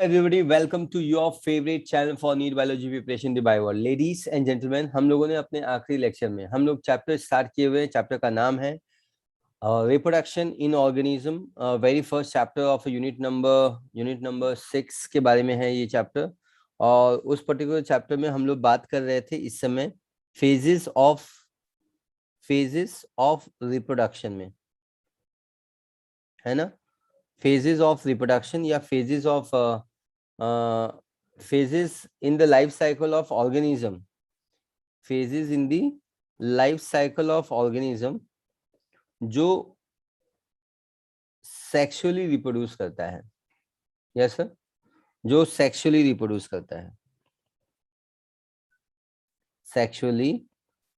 Everybody, welcome to your favorite channel for NEET biology preparation the bio world. Ladies and gentleman, हम लोगों ने अपने आखिरी lecture में हम लोग चैप्टर स्टार्ट किए हुए हैं। चैप्टर का नाम है reproduction in organism. Very first chapter of unit number 6 के बारे में है ये चैप्टर। और उस पर्टिकुलर चैप्टर में हम लोग बात कर रहे थे इस समय फेजेस ऑफ रिप्रोडक्शन में, है ना। फेजेस ऑफ रिप्रोडक्शन या phases in the life cycle of organism, phases in the life cycle of organism जो सेक्सुअली रिप्रोड्यूस करता है। यस सर, जो सेक्सुअली रिप्रोड्यूस करता है, सेक्सुअली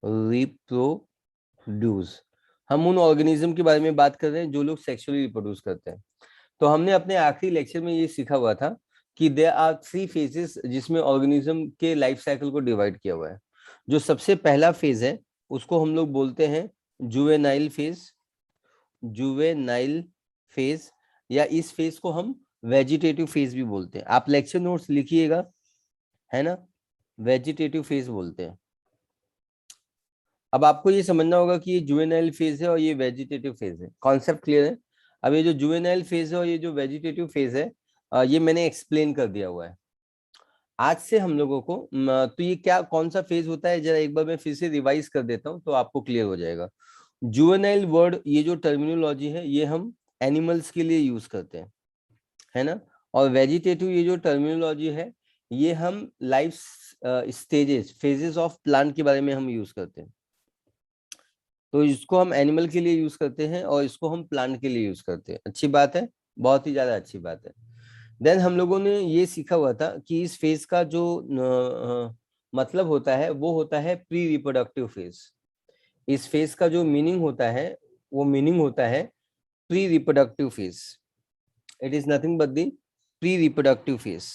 रिप्रोड्यूस। हम उन ऑर्गेनिज्म के बारे में बात कर रहे हैं जो लोग सेक्सुअली रिप्रोड्यूस करते हैं। तो हमने अपने आखिरी लेक्चर में ये सीखा हुआ था कि देयर आर 3 फेजेस जिसमें ऑर्गेनिज्म के लाइफ साइकिल को डिवाइड किया हुआ है। जो सबसे पहला फेज है उसको हम लोग बोलते हैं जुवेनाइल फेज, या इस फेज को हम वेजिटेटिव फेज भी बोलते हैं। आप लेक्चर नोट्स लिखिएगा, है ना, वेजिटेटिव फेज बोलते हैं। अब आपको ये समझना होगा कि ये जुवेनाइल फेज है और ये वेजिटेटिव फेज है। कॉन्सेप्ट क्लियर है? अब ये जो जुवेनाइल फेज है और ये जो वेजिटेटिव फेज है, ये मैंने एक्सप्लेन कर दिया हुआ है। आज से हम लोगों को तो ये क्या कौन सा फेज होता है, जरा एक बार मैं फिर से रिवाइज कर देता हूँ तो आपको क्लियर हो जाएगा। जुवेनाइल वर्ड, ये जो टर्मिनोलॉजी है ये हम एनिमल्स के लिए यूज करते हैं, है ना। और वेजिटेटिव ये जो टर्मिनोलॉजी है ये हम life stages, phases of plant के बारे में हम यूज करते हैं। तो इसको हम एनिमल के लिए यूज करते हैं और इसको हम प्लांट के लिए यूज करते हैं। अच्छी बात है, बहुत ही ज्यादा अच्छी बात है। देन हम लोगों ने ये सीखा हुआ था कि इस फेज का जो मतलब होता है वो होता है प्री रिप्रोडक्टिव फेज। इस फेज का जो मीनिंग होता है वो मीनिंग होता है pre reproductive phase. It is nothing but the pre reproductive phase,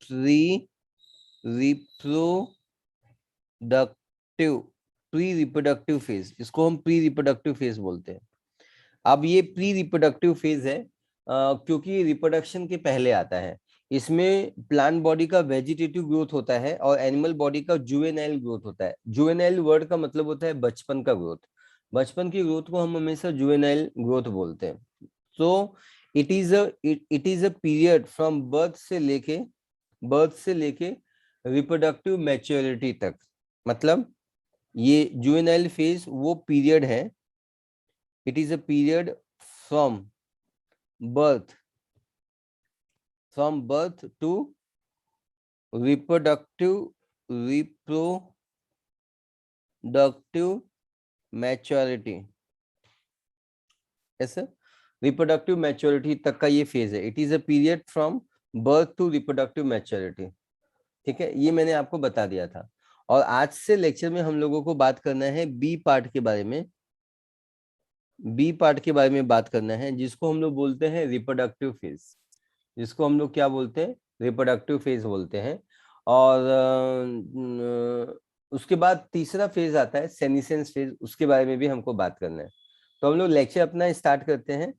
pre reproductive phase, इसको हम प्री रिप्रोडक्टिव फेज बोलते हैं। अब ये प्री रिप्रोडक्टिव फेज है क्योंकि रिप्रोडक्शन के पहले आता है। इसमें प्लांट बॉडी का वेजिटेटिव ग्रोथ होता है और एनिमल बॉडी का जुवेनाइल ग्रोथ होता है। जुवेनाइल वर्ड का मतलब होता है बचपन का ग्रोथ। बचपन की ग्रोथ को हम हमेशा जुवेनाइल ग्रोथ बोलते हैं। तो it is a period from birth से लेके रिप्रोडक्टिव मैच्योरिटी तक। मतलब ये जुवेनाइल फेज वो पीरियड है, it is a period from birth to reproductive maturity। ऐसे रिप्रोडक्टिव मैच्योरिटी तक का ये फेज है। It is a period from birth to reproductive maturity. ठीक है, ये मैंने आपको बता दिया था। और आज से लेक्चर में हम लोगों को बात करना है बी पार्ट के बारे में। बी पार्ट के बारे में बात करना है जिसको हम लोग बोलते हैं रिप्रोडक्टिव फेज, जिसको हम लोग क्या बोलते हैं, रिप्रोडक्टिव फेज बोलते हैं। और उसके बाद तीसरा फेज आता है सेनिसेंस फेज, उसके बारे में भी हमको बात करना है। तो हम लोग लेक्चर अपना स्टार्ट करते हैं।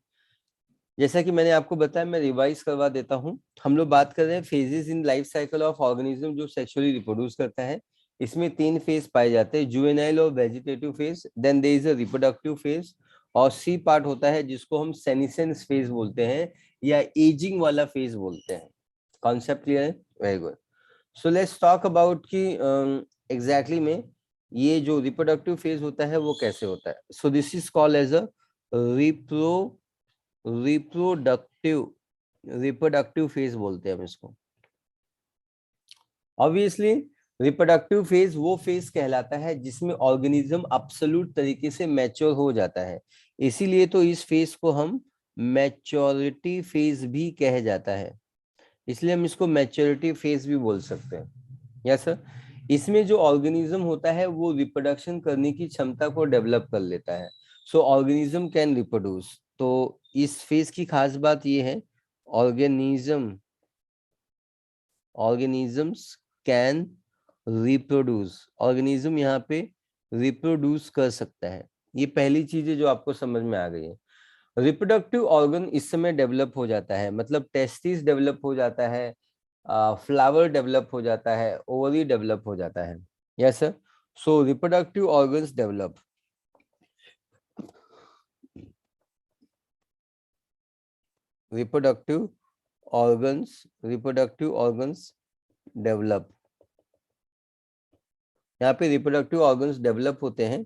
जैसा कि मैंने आपको बताया, मैं रिवाइज करवा देता हूँ। हम लोग बात कर रहे हैं phases in life cycle of organism जो सेक्सुअली रिप्रोड्यूस करता है। इसमें 3 फेज पाए जाते हैं, जुवेनाइल और vegetative phase, then there is a reproductive phase, और सी पार्ट होता है जिसको हम सेनिसेंस फेज बोलते हैं या एजिंग वाला फेज बोलते हैं। कॉन्सेप्ट क्लियर है? Very good. So let's talk about कि एग्जैक्टली में ये जो रिप्रोडक्टिव फेज होता है वो कैसे होता है। So this is called as a reproductive phase बोलते हैं हम इसको। ऑब्वियसली रिप्रोडक्टिव फेज वो फेज कहलाता है जिसमें ऑर्गेनिज्म अब्सोल्यूट तरीके से मैच्योर हो जाता है। इसीलिए तो इस फेज को हम मैच्योरिटी फेज भी कहा जाता है, इसलिए हम इसको मैच्योरिटी फेज भी बोल सकते हैं। Yes sir. इसमें जो ऑर्गेनिज्म होता है वो रिप्रोडक्शन करने की क्षमता को डेवलप कर लेता है। सो ऑर्गेनिज्म कैन रिप्रोड्यूस। तो इस फेज की खास बात ये है, ऑर्गेनिजम्स कैन रिप्रोड्यूस। ऑर्गेनिज्म यहाँ पे रिप्रोड्यूस कर सकता है। ये पहली चीज है जो आपको समझ में आ गई है। रिप्रोडक्टिव ऑर्गन इस समय डेवलप हो जाता है, मतलब टेस्टिस डेवलप हो जाता है, फ्लावर डेवलप हो जाता है, ओवरी डेवलप हो जाता है। Yes sir, so reproductive organs develop. Reproductive organs develop, यहाँ पे रिप्रोडक्टिव ऑर्गन्स डेवलप होते हैं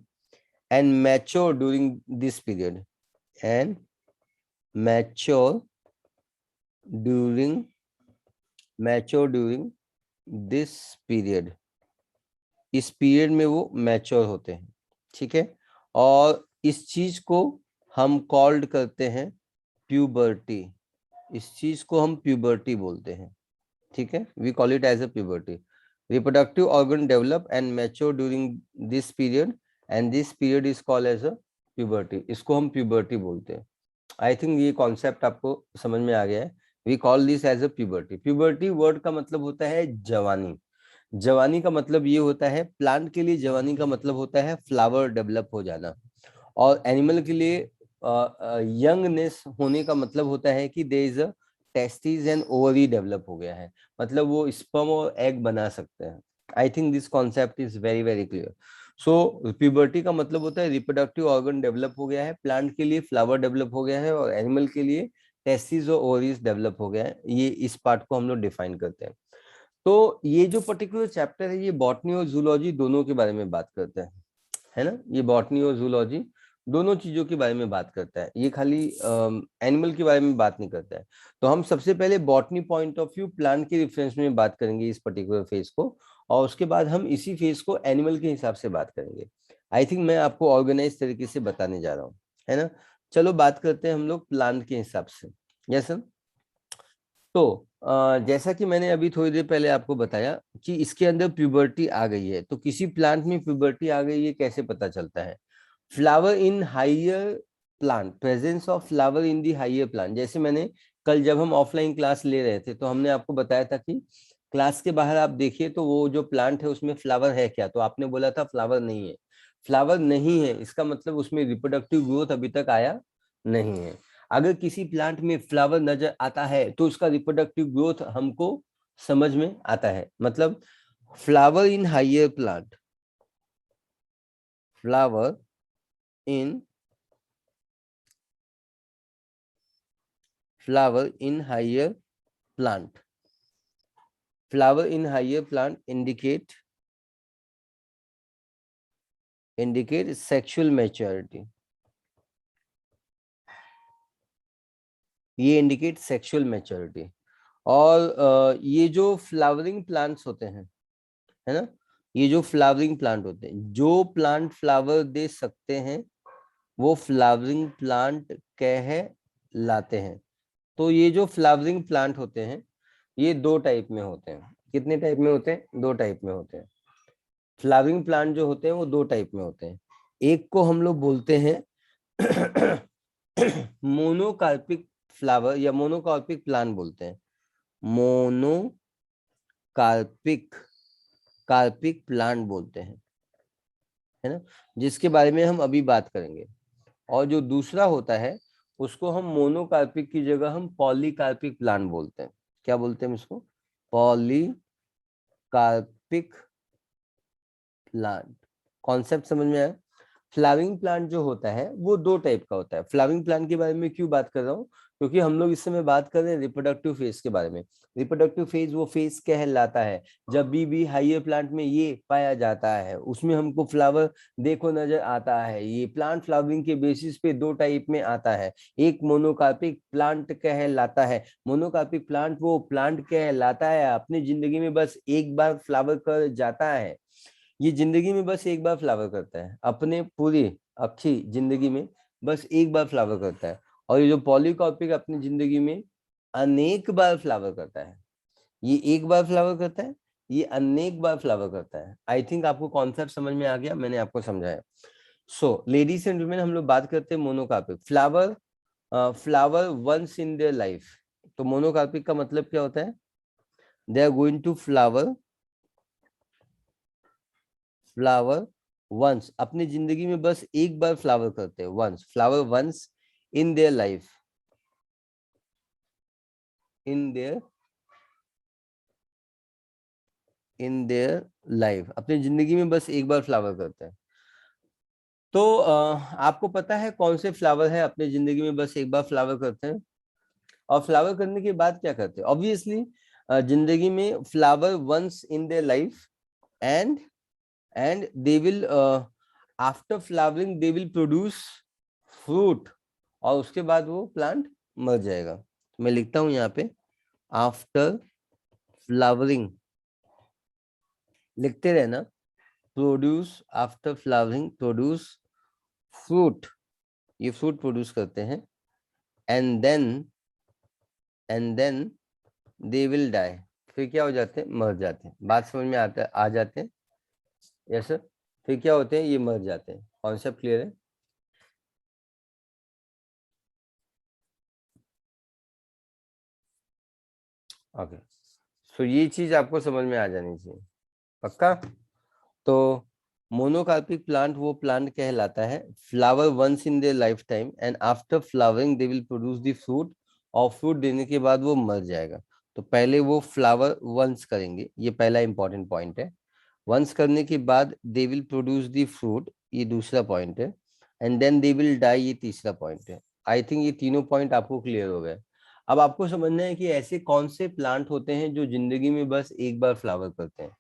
and mature during this period, and mature during this period, इस पीरियड में वो मैच्योर होते हैं। ठीक है, और इस चीज को हम कॉल्ड करते हैं प्यूबर्टी, इस चीज को हम प्यूबर्टी बोलते हैं। ठीक है, we call it as a puberty. Reproductive organ develop and mature during this period and this period is called as a puberty, इसको हम प्यूबर्टी बोलते हैं। आई थिंक ये कॉन्सेप्ट आपको समझ में आ गया है। We call this as a puberty. Puberty word का मतलब होता है जवानी। जवानी का मतलब ये होता है, प्लांट के लिए जवानी का मतलब होता है फ्लावर डेवलप हो जाना, और एनिमल के लिए यंगनेस होने का मतलब होता है कि there is a testis and ovary develop हो गया है, मतलब वो स्पर्म और एग बना सकते हैं। आई think this concept is very very clear. So puberty का मतलब होता है रिप्रोडक्टिव ऑर्गन डेवलप हो गया है, प्लांट के लिए फ्लावर डेवलप हो गया है, और एनिमल के लिए टेस्टिस और ओवरीज डेवलप हो गया है। ये इस पार्ट को हम लोग डिफाइन करते हैं। तो ये जो पर्टिकुलर चैप्टर है, ये बॉटनी और जूलॉजी दोनों के बारे में बात करता है ना। ये बॉटनी और जूलॉजी दोनों चीजों के बारे में बात करता है, ये खाली एनिमल के बारे में बात नहीं करता है। तो हम सबसे पहले botany point of view plant के रेफरेंस में बात करेंगे इस पर्टिकुलर फेज को, और उसके बाद हम इसी फेज को एनिमल के हिसाब से बात करेंगे। आई थिंक मैं आपको ऑर्गेनाइज तरीके से बताने जा रहा हूँ, है ना। चलो बात करते हैं हम लोग प्लांट के हिसाब से। Yes sir. तो जैसा कि मैंने अभी थोड़ी देर पहले आपको बताया कि इसके अंदर प्यूबर्टी आ गई है, तो किसी प्लांट में प्यूबर्टी आ गई है कैसे पता चलता है। Flower in higher plant, presence of flower in the higher plant. जैसे मैंने कल जब हम ऑफलाइन क्लास ले रहे थे तो हमने आपको बताया था कि क्लास के बाहर आप देखिए तो वो जो प्लांट है उसमें फ्लावर है क्या, तो आपने बोला था फ्लावर नहीं है। फ्लावर नहीं है इसका मतलब उसमें रिप्रोडक्टिव ग्रोथ अभी तक आया नहीं है। अगर किसी प्लांट में फ्लावर नजर आता है तो उसका रिप्रोडक्टिव ग्रोथ हमको समझ में आता है। मतलब flower in higher plant, flower in higher plant, flower in higher plant indicate sexual maturity, ये इंडिकेट सेक्सुअल मैच्योरिटी। और ये जो फ्लावरिंग प्लांट्स होते हैं, है ना, ये जो फ्लावरिंग प्लांट होते हैं, जो प्लांट फ्लावर दे सकते हैं वो फ्लावरिंग प्लांट कहलाते हैं। तो ये जो फ्लावरिंग प्लांट होते हैं ये दो टाइप में होते हैं। कितने टाइप में होते हैं? दो टाइप में होते हैं। फ्लावरिंग प्लांट जो होते हैं वो दो टाइप में होते हैं। एक को हम लोग बोलते हैं मोनोकार्पिक फ्लावर या मोनोकार्पिक प्लांट बोलते हैं। कार्पिक प्लांट बोलते हैं, है ना, जिसके बारे में हम अभी बात करेंगे। और जो दूसरा होता है उसको हम मोनोकार्पिक की जगह हम पॉलीकार्पिक प्लांट बोलते हैं। क्या बोलते हैं इसको? Polycarpic plant. कॉन्सेप्ट समझ में आया? फ्लावरिंग प्लांट जो होता है वो दो टाइप का होता है। फ्लावरिंग प्लांट के बारे में क्यों बात कर रहा हूँ? क्योंकि हम लोग इस समय बात कर रहे हैं रिप्रोडक्टिव फेज के बारे में। रिप्रोडक्टिव फेज वो फेज कहलाता है जब भी हाइयर प्लांट में ये पाया जाता है, उसमें हमको फ्लावर देखो नजर आता है। ये प्लांट फ्लावरिंग के बेसिस पे दो टाइप में आता है। एक मोनोकार्पिक प्लांट कहलाता है। मोनोकार्पिक प्लांट वो प्लांट कहलाता है अपनी जिंदगी में बस एक बार फ्लावर कर जाता है। ये जिंदगी में बस एक बार फ्लावर करता है, अपने पूरी अच्छी जिंदगी में बस एक बार फ्लावर करता है। और ये जो पॉलीकॉर्पिक अपनी जिंदगी में अनेक बार फ्लावर करता है। ये एक बार फ्लावर करता है, ये अनेक बार फ्लावर करता है। आई थिंक आपको कॉन्सेप्ट समझ में आ गया, मैंने आपको समझाया। सो लेडीज एंड वुमेन, हम लोग बात करते हैं monocarpic flower. Flower once in their life. तो मोनोकार्पिक का मतलब क्या होता है? They are going to flower once, अपनी जिंदगी में बस एक बार फ्लावर करते हैं। Once, flower once in their life, in their life, अपनी जिंदगी में बस एक बार फ्लावर करते हैं। तो आपको पता है कौन से फ्लावर है अपनी जिंदगी में बस एक बार फ्लावर करते हैं, और फ्लावर करने के बाद क्या करते हैं? ऑब्वियसली जिंदगी में flower once in their life, and they will after flowering they will produce fruit, और उसके बाद वो प्लांट मर जाएगा। मैं लिखता हूं यहाँ पे आफ्टर फ्लावरिंग, लिखते रहना, produce, after flowering produce fruit, ये फ्रूट प्रोड्यूस करते हैं, and then they will die, फिर क्या हो जाते हैं? मर जाते हैं। बात समझ में आ जाते हैं? Yes sir. फिर क्या होते हैं? ये मर जाते हैं। कॉन्सेप्ट क्लियर है? ओके, सो ये चीज आपको समझ में आ जानी चाहिए, पक्का? तो मोनोकार्पिक प्लांट वो प्लांट कहलाता है flower once in their life time, and after flowering they will produce the fruit, और फ्रूट देने के बाद वो मर जाएगा। तो पहले वो फ्लावर वंस करेंगे, ये पहला इंपॉर्टेंट पॉइंट है। वंस करने के बाद they will produce the fruit, ये दूसरा पॉइंट है, and then they will die, ये तीसरा पॉइंट है। आई थिंक ये तीनों पॉइंट आपको क्लियर हो गए। अब आपको समझना है कि ऐसे कौन से प्लांट होते हैं जो जिंदगी में बस एक बार फ्लावर करते हैं।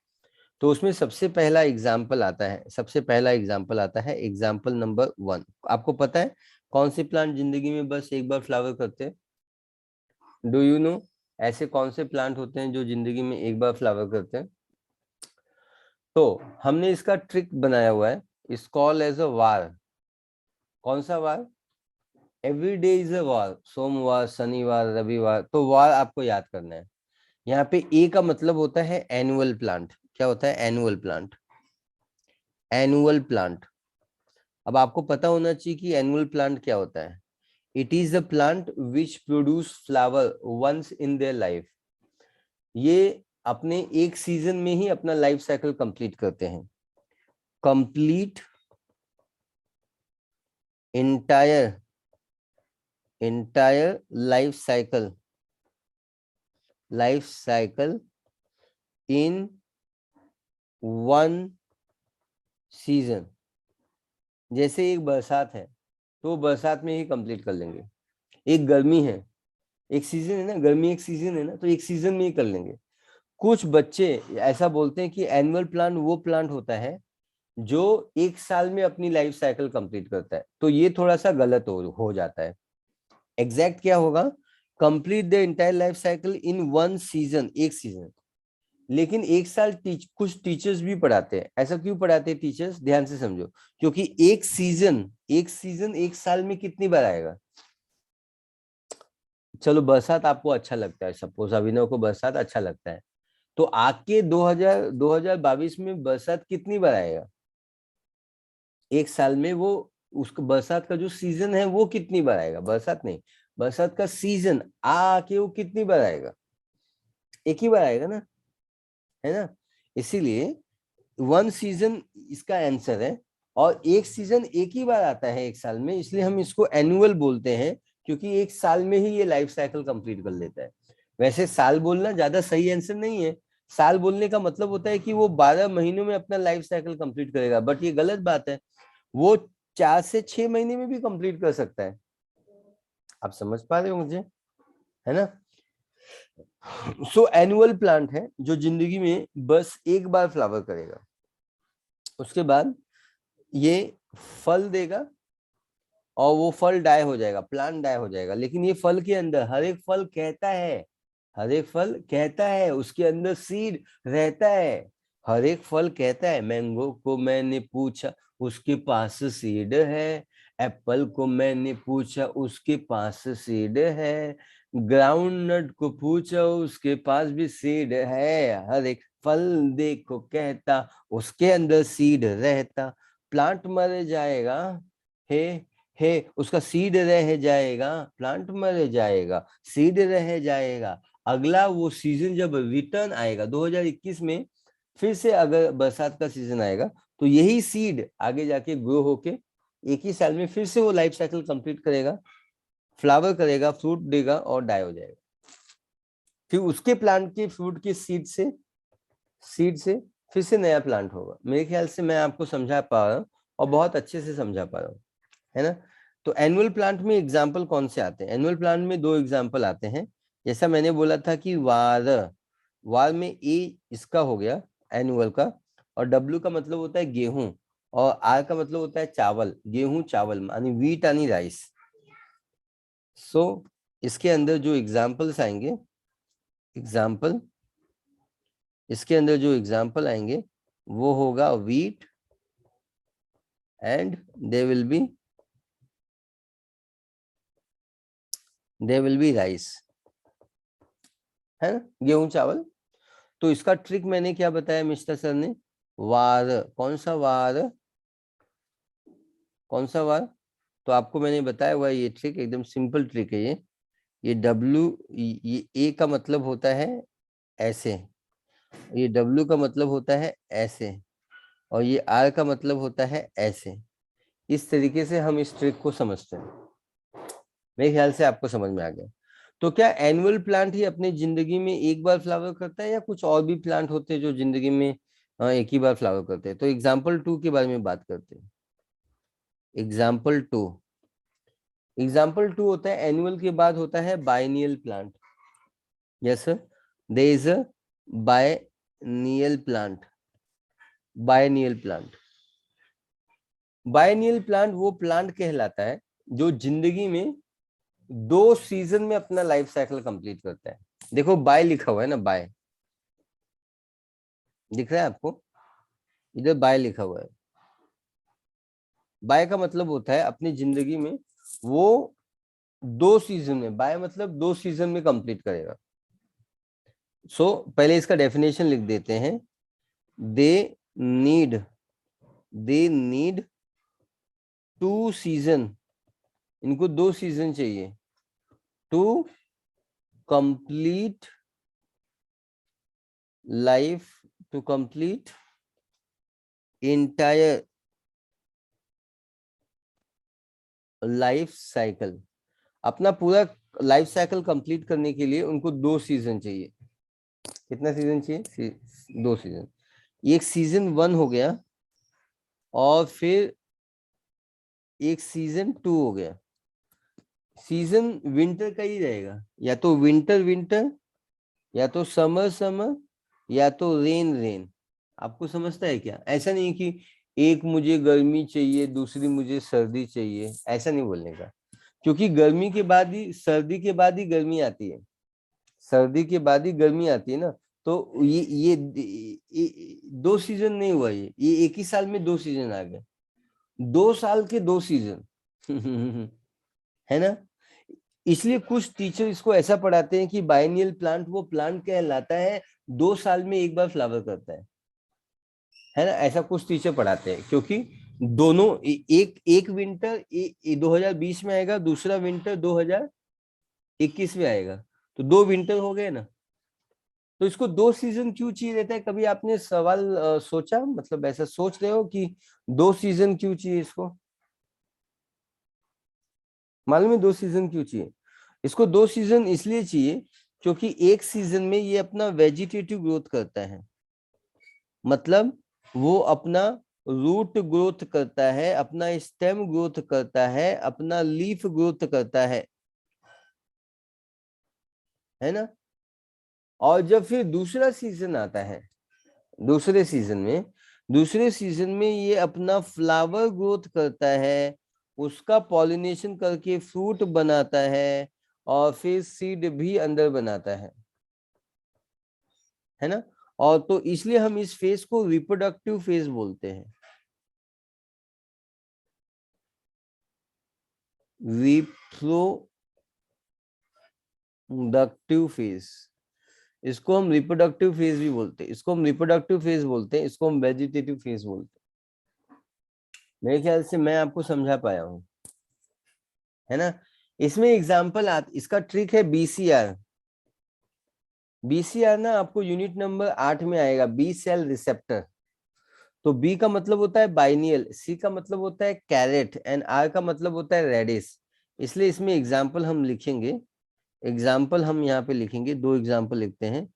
तो उसमें सबसे पहला एग्जाम्पल आता है एग्जाम्पल नंबर 1। आपको पता है कौन से प्लांट जिंदगी में बस एक बार फ्लावर करते हैं? डू यू नो ऐसे कौन से प्लांट होते हैं जो जिंदगी में एक बार फ्लावर करते हैं? तो हमने इसका ट्रिक बनाया हुआ है, इस कॉल एज अ वार। कौन सा वार? एवरी डे इज अ वार, सोमवार, शनिवार, रविवार, तो वार आपको याद करना है। यहाँ पे ए का मतलब होता है एनुअल प्लांट। क्या होता है? Annual plant, annual plant. अब आपको पता होना चाहिए कि एनुअल प्लांट क्या होता है। It is a plant which produce flower once in their life. ये अपने एक सीजन में ही अपना लाइफ साइकिल कंप्लीट करते हैं। Complete entire life cycle in one season. जैसे एक बरसात है तो बरसात में ही कंप्लीट कर लेंगे। एक गर्मी है, एक सीजन है ना, गर्मी एक सीजन है ना, तो एक सीजन में ही कर लेंगे। कुछ बच्चे ऐसा बोलते हैं कि एनुअल प्लांट वो प्लांट होता है जो एक साल में अपनी लाइफ साइकिल कंप्लीट करता है। तो ये थोड़ा सा गलत हो जाता है। एग्जैक्ट क्या होगा? Complete the entire life cycle in one season, एक सीजन। लेकिन एक साल कुछ टीचर्स भी पढ़ाते हैं। ऐसा क्यों पढ़ाते हैं टीचर्स? ध्यान से समझो। क्योंकि एक सीजन एक साल में कितनी बार आएगा? चलो बरसात आपको अच्छा लगता है, सपोज अभिनव को बरसात अच्छा लगता है, तो आके 2022 में बरसात कितनी बार आएगा? एक साल में वो, उसका बरसात का जो सीजन है वो कितनी बार आएगा? बरसात नहीं, बरसात का सीजन आके वो कितनी बार आएगा? एक ही बार आएगा ना, है ना? इसीलिए वन सीजन इसका आंसर है, और एक सीजन एक ही बार आता है एक साल में, इसलिए हम इसको एनुअल बोलते हैं, क्योंकि एक साल में ही ये लाइफ साइकिल कंप्लीट कर लेता है। वैसे साल बोलना ज्यादा सही आंसर नहीं है। साल बोलने का मतलब होता है कि वो 12 महीनों में अपना लाइफ साइकिल कंप्लीट करेगा, बट ये गलत बात है। वो 4 से 6 महीने में भी कंप्लीट कर सकता है। आप समझ पा रहे हो मुझे, है ना? सो एनुअल प्लांट है जो जिंदगी में बस एक बार फ्लावर करेगा, उसके बाद ये फल देगा, और वो फल डाई हो जाएगा, प्लांट डाई हो जाएगा। लेकिन ये फल के अंदर हर एक फल कहता है उसके अंदर सीड रहता है। हर एक फल कहता है, मैंगो को मैंने पूछा उसके पास सीड है, एप्पल को मैंने पूछा उसके पास सीड है, ग्राउंड नट को पूछा उसके पास भी सीड है। हर एक फल देखो कहता उसके अंदर सीड रहता। प्लांट मर जाएगा, हे हे उसका सीड रह जाएगा, प्लांट मर जाएगा, सीड रह जाएगा। अगला वो सीजन जब रिटर्न आएगा 2021 में, फिर से अगर बरसात का सीजन आएगा, तो यही सीड आगे जाके ग्रो होके एक ही साल में फिर से वो लाइफ साइकिल कंप्लीट करेगा, फ्लावर करेगा, फ्रूट देगा और डाई हो जाएगा। फिर उसके प्लांट के फ्रूट के सीड से फिर से नया प्लांट होगा। मेरे ख्याल से मैं आपको समझा पा रहा हूँ और बहुत अच्छे से समझा पा रहा हूँ, है ना। तो एनुअल प्लांट में एग्जाम्पल कौन से आते हैं? एनुअल प्लांट में 2 एग्जाम्पल आते हैं। जैसा मैंने बोला था कि वार में ए इसका हो गया एनुअल का, और डब्ल्यू का मतलब होता है गेहूं, और आर का मतलब होता है चावल, गेहूं चावल यानी व्हीट यानी राइस। सो इसके अंदर जो एग्जाम्पल्स आएंगे, इसके अंदर जो एग्जाम्पल आएंगे वो होगा wheat and they will be rice, है ना, गेहूं चावल। तो इसका ट्रिक मैंने क्या बताया मिस्टर सर ने? वार, कौन सा वार? तो आपको मैंने बताया हुआ ये ट्रिक एकदम सिंपल ट्रिक है। ये डब्ल्यू, ये ए का मतलब होता है ऐसे, ये डब्ल्यू का मतलब होता है ऐसे, और ये आर का मतलब होता है ऐसे। इस तरीके से हम इस ट्रिक को समझते हैं। मेरे ख्याल से आपको समझ में आ गया। तो क्या एनुअल प्लांट ही अपनी जिंदगी में एक बार फ्लावर करता है, या कुछ और भी प्लांट होते हैं जो जिंदगी में एक ही बार फ्लावर करते हैं? तो एग्जाम्पल 2 के बारे में बात करते हैं। एग्जाम्पल 2 होता है एनुअल के बाद होता है biennial plant. Yes sir, there is a biennial plant. Biennial plant वो प्लांट कहलाता है जो जिंदगी में 2 सीजन में अपना लाइफ साइकिल कंप्लीट करता है। देखो बाय लिखा हुआ है ना, बाय दिख रहा है आपको? इधर बाय लिखा हुआ है। बाय का मतलब होता है अपनी जिंदगी में वो 2 सीजन में, बाय मतलब 2 सीजन में कंप्लीट करेगा। पहले इसका डेफिनेशन लिख देते हैं। दे नीड 2 सीजन, इनको 2 सीजन चाहिए to complete entire life cycle. अपना पूरा लाइफ साइकिल कंप्लीट करने के लिए उनको 2 सीजन चाहिए। कितना सीजन चाहिए? 2 सीजन। एक सीजन 1 हो गया और फिर एक सीजन 2 हो गया। सीजन विंटर का ही रहेगा, या तो विंटर या तो समर या तो रेन। आपको समझता है क्या? ऐसा नहीं कि एक मुझे गर्मी चाहिए दूसरी मुझे सर्दी चाहिए, ऐसा नहीं बोलने का। क्योंकि गर्मी के बाद ही सर्दी के बाद ही गर्मी आती है, सर्दी के बाद ही गर्मी आती है ना। तो ये 2 सीजन नहीं हुआ, ये एक ही साल में 2 सीजन आ गए, 2 साल के 2 सीजन है ना। इसलिए कुछ टीचर इसको ऐसा पढ़ाते हैं कि बाइनियल प्लांट वो प्लांट कहलाता है 2 साल में एक बार फ्लावर करता है ना। ऐसा कुछ टीचर पढ़ाते हैं, क्योंकि दोनों एक विंटर 2020 में आएगा, दूसरा विंटर 2021 में आएगा, तो 2 विंटर हो गए ना। तो इसको 2 सीजन क्यों चाहिए रहता है? कभी आपने सवाल सोचा, मतलब ऐसा सोच रहे हो कि 2 सीजन क्यों चाहिए इसको? मालूम है 2 सीजन क्यों चाहिए? इसको 2 सीजन इसलिए चाहिए क्योंकि एक सीजन में ये अपना वेजिटेटिव ग्रोथ करता है, मतलब वो अपना रूट ग्रोथ करता है, अपना स्टेम ग्रोथ करता है, अपना लीफ ग्रोथ करता है ना। और जब फिर दूसरा सीजन आता है, दूसरे सीजन में ये अपना फ्लावर ग्रोथ करता है, उसका पॉलिनेशन करके फ्रूट बनाता है, और फिर सीड भी अंदर बनाता है ना। और तो इसलिए हम इस फेज को रिप्रोडक्टिव फेज बोलते हैं। रिप्रोडक्टिव फेज, इसको हम रिप्रोडक्टिव फेज भी बोलते हैं, इसको हम वेजिटेटिव फेज बोलते हैं। मेरे ख्याल से मैं आपको समझा पाया हूं, है ना। इसमें एग्जाम्पल इसका ट्रिक है बीसीआर ना आपको यूनिट नंबर 8 में आएगा, बी सेल रिसेप्टर। तो बी का मतलब होता है बाइनियल, सी का मतलब होता है कैरेट, एंड आर का मतलब होता है रेडिस। इसलिए इसमें एग्जाम्पल हम लिखेंगे, एग्जाम्पल हम यहाँ पे लिखेंगे, 2 एग्जाम्पल लिखते हैं।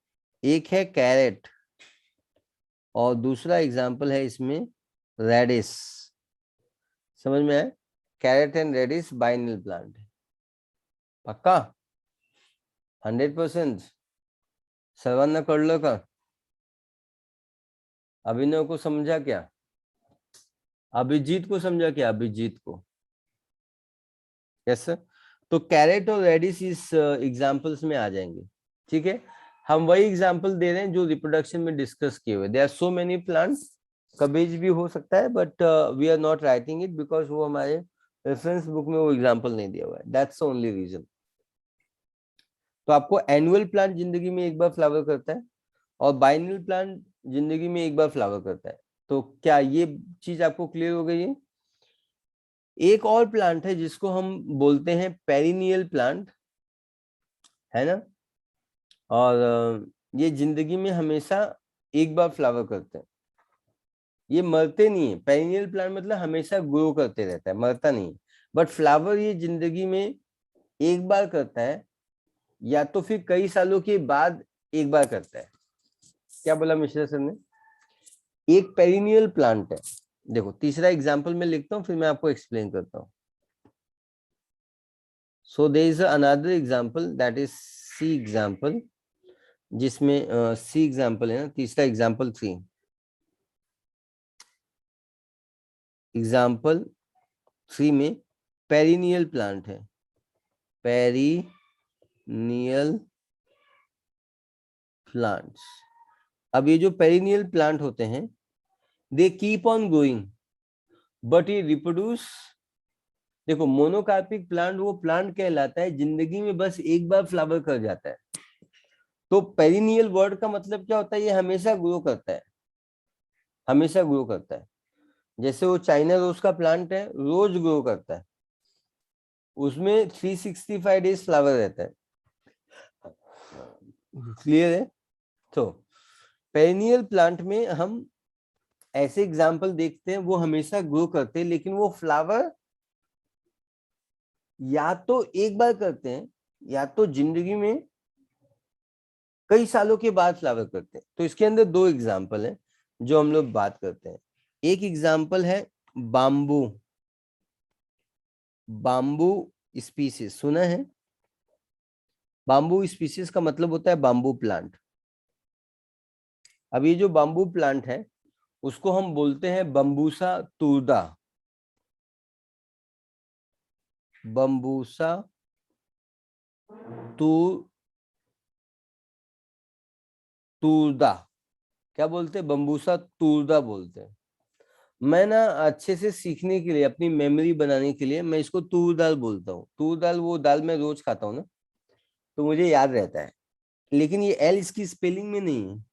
एक है कैरेट और दूसरा एग्जाम्पल है इसमें रेडिस। समझ में आया? Carrot and radish biennial plant. पक्का 100%? सर्वान्न कड़लो का अभिनव को समझा क्या? अभिजीत को समझा क्या? अभिजीत को? Yes sir. तो कैरेट और रेडिस इस एग्जांपल्स में आ जाएंगे। ठीक है, हम वही एग्जांपल दे रहे हैं जो रिप्रोडक्शन में डिस्कस किए हुए। There are so many plants, cabbage भी हो सकता है, but we are not writing it because वो हमारे रेफरेंस बुक में वो एग्जांपल नहीं दिया हुआ है। That's the only reason. तो आपको एनुअल प्लांट जिंदगी में एक बार फ्लावर करता है और बाइनल प्लांट जिंदगी में एक बार फ्लावर करता है। तो क्या ये चीज आपको क्लियर हो गई है? एक और प्लांट है जिसको हम बोलते हैं पेरिनियल प्लांट, है ना? और ये जिंदगी में हमेशा एक बार फ्लावर करते हैं। ये मरते नहीं है। पेरिनियल प्लांट मतलब हमेशा ग्रो करते रहता है, मरता नहीं है। बट फ्लावर ये जिंदगी में एक बार करता है या तो फिर कई सालों के बाद एक बार करता है। क्या बोला मिश्रा सर ने? एक पेरिनियल प्लांट है। देखो तीसरा एग्जांपल मैं लिखता हूँ, फिर मैं आपको एक्सप्लेन करता हूँ। So there is another example, that is C example, जिसमें सी एग्जांपल है ना, तीसरा एग्जांपल 3। एग्जांपल 3 में पेरिनियल प्लांट है, पेरिनियल प्लांट्स। अब ये जो पेरिनियल प्लांट होते हैं, they keep on going but ये रिप्रोड्यूस। देखो मोनोकार्पिक प्लांट वो प्लांट कहलाता है जिंदगी में बस एक बार फ्लावर कर जाता है। तो पेरिनियल वर्ड का मतलब क्या होता है? ये हमेशा ग्रो करता है, हमेशा ग्रो करता है। जैसे वो चाइना रोज का प्लांट है, रोज ग्रो करता है, उसमें 365 डेज फ्लावर रहता है। क्लियर है? तो पेरिनियल प्लांट में हम ऐसे एग्जाम्पल देखते हैं, वो हमेशा ग्रो करते हैं, लेकिन वो फ्लावर या तो एक बार करते हैं या तो जिंदगी में कई सालों के बाद फ्लावर करते हैं। तो इसके अंदर 2 एग्जाम्पल हैं जो हम लोग बात करते हैं। एक एग्जाम्पल है बाम्बू। बाम्बू स्पीसीज सुना है? बाम्बू स्पीसीज का मतलब होता है बाम्बू प्लांट। अब ये जो बाम्बू प्लांट है उसको हम बोलते हैं बम्बूसा तुरदा। बम्बूसा तुरदा क्या बोलते हैं? बम्बूसा तुरदा बोलते हैं। मैं ना अच्छे से सीखने के लिए, अपनी मेमोरी बनाने के लिए, मैं इसको तूर दाल बोलता हूँ। तूर दाल वो दाल मैं रोज खाता हूँ ना, तो मुझे याद रहता है। लेकिन ये एल इसकी स्पेलिंग में नहीं है।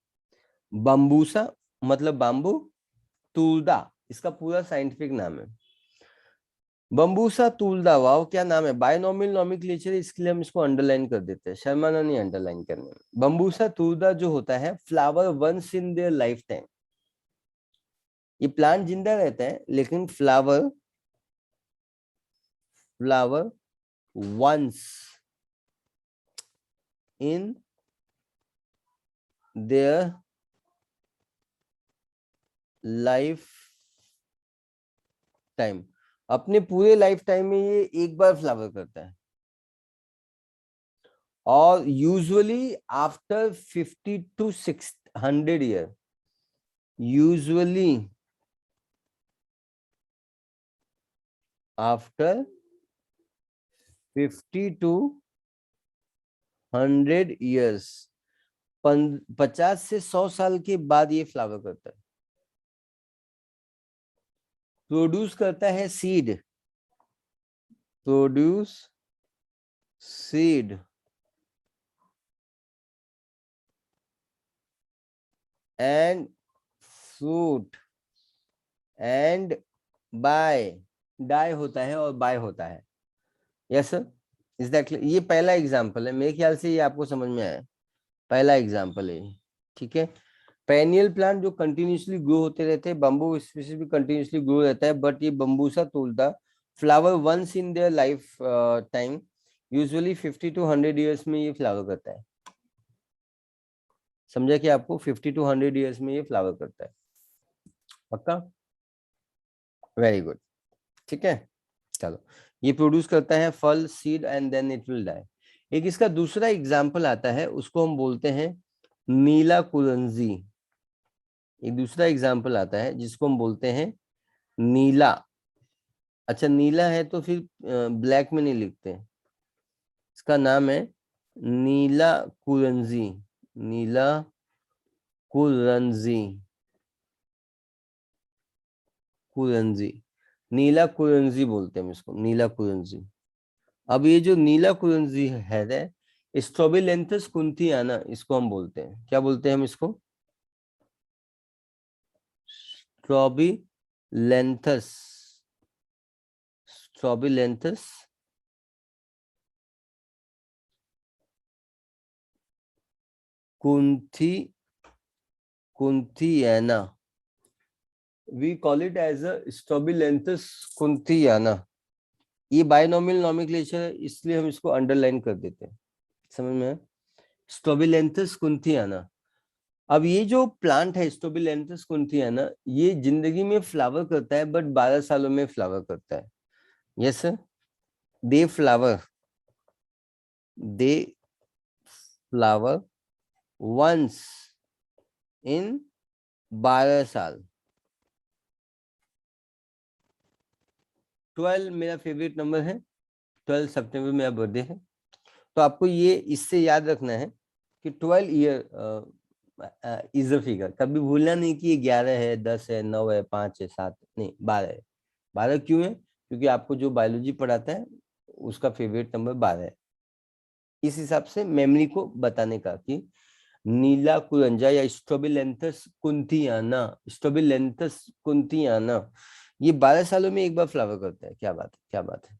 बम्बूसा मतलब बाम्बू, तुलदा इसका पूरा साइंटिफिक नाम है। बम्बूसा तुलदा, वाओ क्या नाम है! बायनोमियल नोमेनक्लेचर, इसके लिए हम इसको अंडरलाइन कर देते हैं, शर्माना नहीं अंडरलाइन करने में। बम्बूसा तुलदा जो होता है, flower once in their life time. ये प्लांट जिंदा रहता है लेकिन flower once in their life time, अपने पूरे लाइफ टाइम में ये एक बार फ्लावर करता है। और usually after 50 to 600 year, usually after 50 to 100 years, 50 से 100 साल के बाद ये फ्लावर करता है। प्रोड्यूस करता है seed, produce seed and fruit and bye, die होता है और बाय होता है। Yes sir, is that? ये पहला एग्जांपल है, मेरे ख्याल से ये आपको समझ में आया। पहला एग्जांपल है, ठीक है। पेनियल प्लांट जो कंटिन्यूसली ग्रो होते रहते हैं, बम्बू स्पीशीज भी कंटिन्यूसली ग्रो रहता है, बट ये Bambusa tulda flower once in their life time, usually 50 to 100 years में ये फ्लावर करता है। समझा कि आपको 50 to 100 ईयर्स में ये फ्लावर करता है। पक्का? Very good. ठीक है, चलो। ये प्रोड्यूस करता है फल, seed and then it will die. एक इसका दूसरा एग्जाम्पल आता है, उसको हम बोलते हैं नीला कुरंजी। एक दूसरा एग्जाम्पल आता है जिसको हम बोलते हैं नीला। अच्छा, नीला है तो फिर ब्लैक में नहीं लिखते, इसका नाम है नीला कुरंजी। नीला कुरंजी, कुरंजी, नीला कुरंजी बोलते हैं हम इसको, नीला कुरंजी। अब ये जो नीला कुरंजी है, स्ट्रोबिलेंथस कुंथियाना इसको हम बोलते हैं। क्या बोलते हैं हम इसको? Strobilanthes, Strobilanthes kunthi, kunthiana. We call it as a Strobilanthes kunthiana. ये बायनोमियल नॉमेनक्लेचर है, इसलिए हम इसको अंडरलाइन कर देते हैं। समझ में? स्ट्रोबिलेंथस कुंथियाना। अब ये जो प्लांट है स्ट्रोबिलेंथस कुंथियाना, ये जिंदगी में फ्लावर करता है, बट 12 सालों में फ्लावर करता है। Yes sir, they flower, they flower once in 12 साल। 12 मेरा फेवरेट नंबर है, 12 सितंबर मेरा बर्थडे है। तो आपको ये इससे याद रखना है कि 12 ईयर इज अ फिगर। कभी भूलना नहीं कि ये 11 है, 10 है, 9 है, 5 है, 7 नहीं, 12 है। 12 क्यों है? क्योंकि आपको जो बायोलॉजी पढ़ाता है उसका फेवरेट नंबर 12 है। इस हिसाब से मेमोरी को बताने का कि नीला कुरंजा या स्ट्रोबिलेंथस कुंथियाना, स्ट्रोबिलेंथस कुंथियाना, ये 12 सालों में एक बार फ्लावर करता है। क्या बात है, क्या बात है।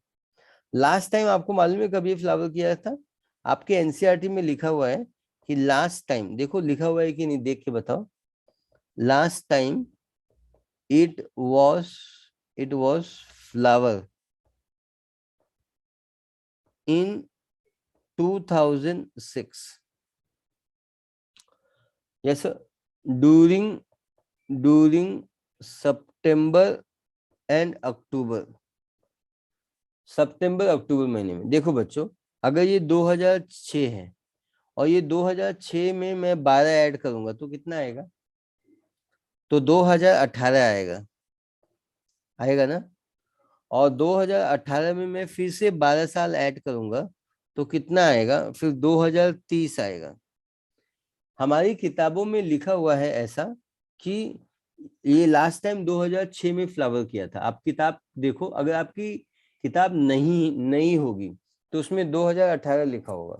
लास्ट टाइम आपको मालूम है कब ये फ्लावर किया था? आपके एनसीईआरटी में लिखा हुआ है कि लास्ट टाइम, देखो लिखा हुआ है कि नहीं, देख के बताओ। Last time it was flower in 2006. Yes sir, during September and October, सितंबर अक्टूबर महीने में। देखो बच्चों, अगर ये 2006 है और ये 2006 में मैं 12 ऐड करूंगा तो कितना आएगा? तो 2018 आएगा, आएगा ना। और 2018 में मैं फिर से 12 साल ऐड करूंगा तो कितना आएगा? फिर 2030 आएगा। हमारी किताबों में लिखा हुआ है ऐसा कि ये लास्ट टाइम 2006 में फ्लावर किया था। आप किताब देखो, अगर आपकी किताब नहीं होगी तो उसमें 2018 लिखा होगा,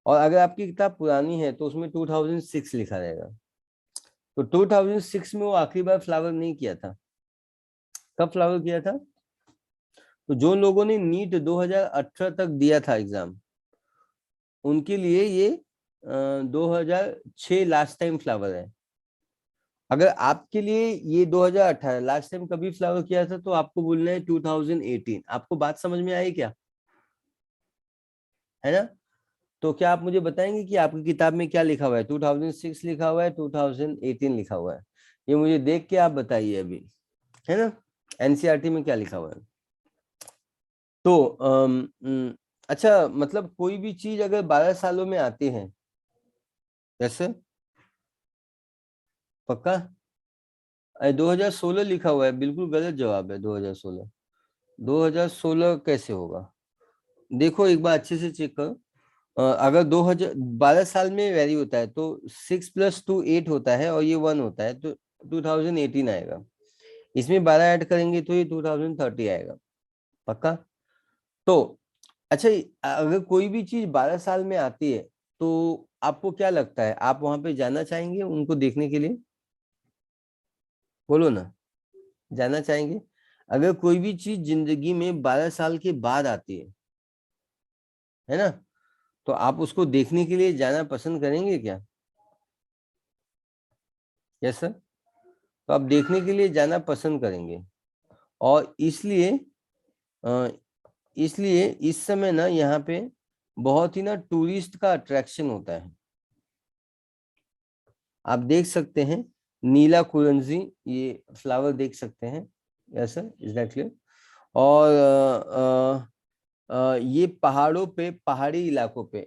और अगर आपकी किताब पुरानी है तो उसमें 2006 लिखा रहेगा। तो 2006 में वो आखिरी बार फ्लावर नहीं किया था। कब फ्लावर किया था? तो जो लोगों ने नीट 2018 तक दिया था एग्जाम, उनके लिए ये 2006 लास्ट टाइम फ्लावर है। अगर आपके लिए ये 2018 लास्ट टाइम कभी फ्लावर किया था तो आपको बोलना है 2018। आपको बात समझ में आई क्या? है ना? तो क्या आप मुझे बताएंगे कि आपकी किताब में क्या लिखा हुआ है? 2006 लिखा हुआ है, 2018 लिखा हुआ है? ये मुझे देख के आप बताइए अभी, है ना? एनसीईआरटी में क्या लिखा हुआ है? तो अच्छा, मतलब कोई भी चीज अगर 12 सालों में आती है, जैसे पक्का 2016 लिखा हुआ है, बिल्कुल गलत जवाब है 2016। 2016 कैसे होगा? देखो एक बार अच्छे से चेक करो। अगर 2012 साल में वैरी होता है तो 6 + 2 8 होता है, और ये 1 होता है, तो 2018 आएगा। इसमें 12 ऐड करेंगे तो ये 2030 आएगा। पक्का? तो अच्छा, अगर कोई भी चीज 12 साल में आती है तो आपको क्या लगता है, आप वहां पे जाना चाहेंगे उनको देखने के लिए? बोलो ना, जाना चाहेंगे? अगर कोई भी चीज जिंदगी में 12 साल के बाद आती है ना, तो आप उसको देखने के लिए जाना पसंद करेंगे क्या? यस सर, तो आप देखने के लिए जाना पसंद करेंगे। और इसलिए इसलिए इस समय ना यहाँ पे बहुत ही ना टूरिस्ट का अट्रैक्शन होता है। आप देख सकते हैं नीला कुरंजी, ये फ्लावर देख सकते हैं, yes sir, is that clear? और ये पहाड़ों पे, पहाड़ी इलाकों पे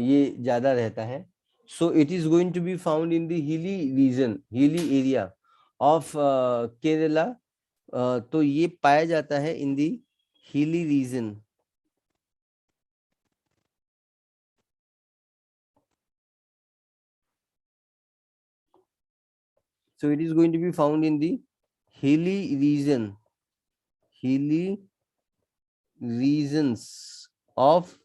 ये ज्यादा रहता है। So it is going to be found in the hilly region, hilly area of Kerala. तो ये पाया जाता है in the hilly region. So it is going to be found in the hilly region, hilly regions of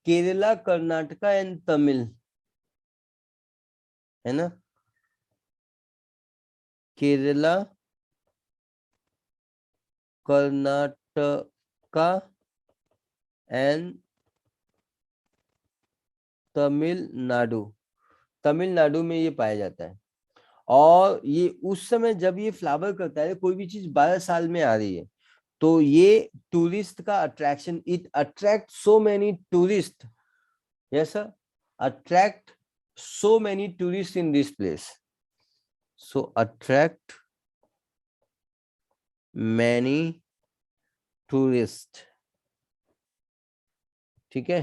Kerala, Karnataka and Tamil, है ना? Kerala, Karnataka and Tamil Nadu, Tamil Nadu में ये पाया जाता है। और ये उस समय जब ये फ्लावर करता है, कोई भी चीज 12 साल में आ रही है, तो ये टूरिस्ट का attraction, it attract so many tourist, yes sir, attract so many tourists in this place, so attract many tourists, ठीक है?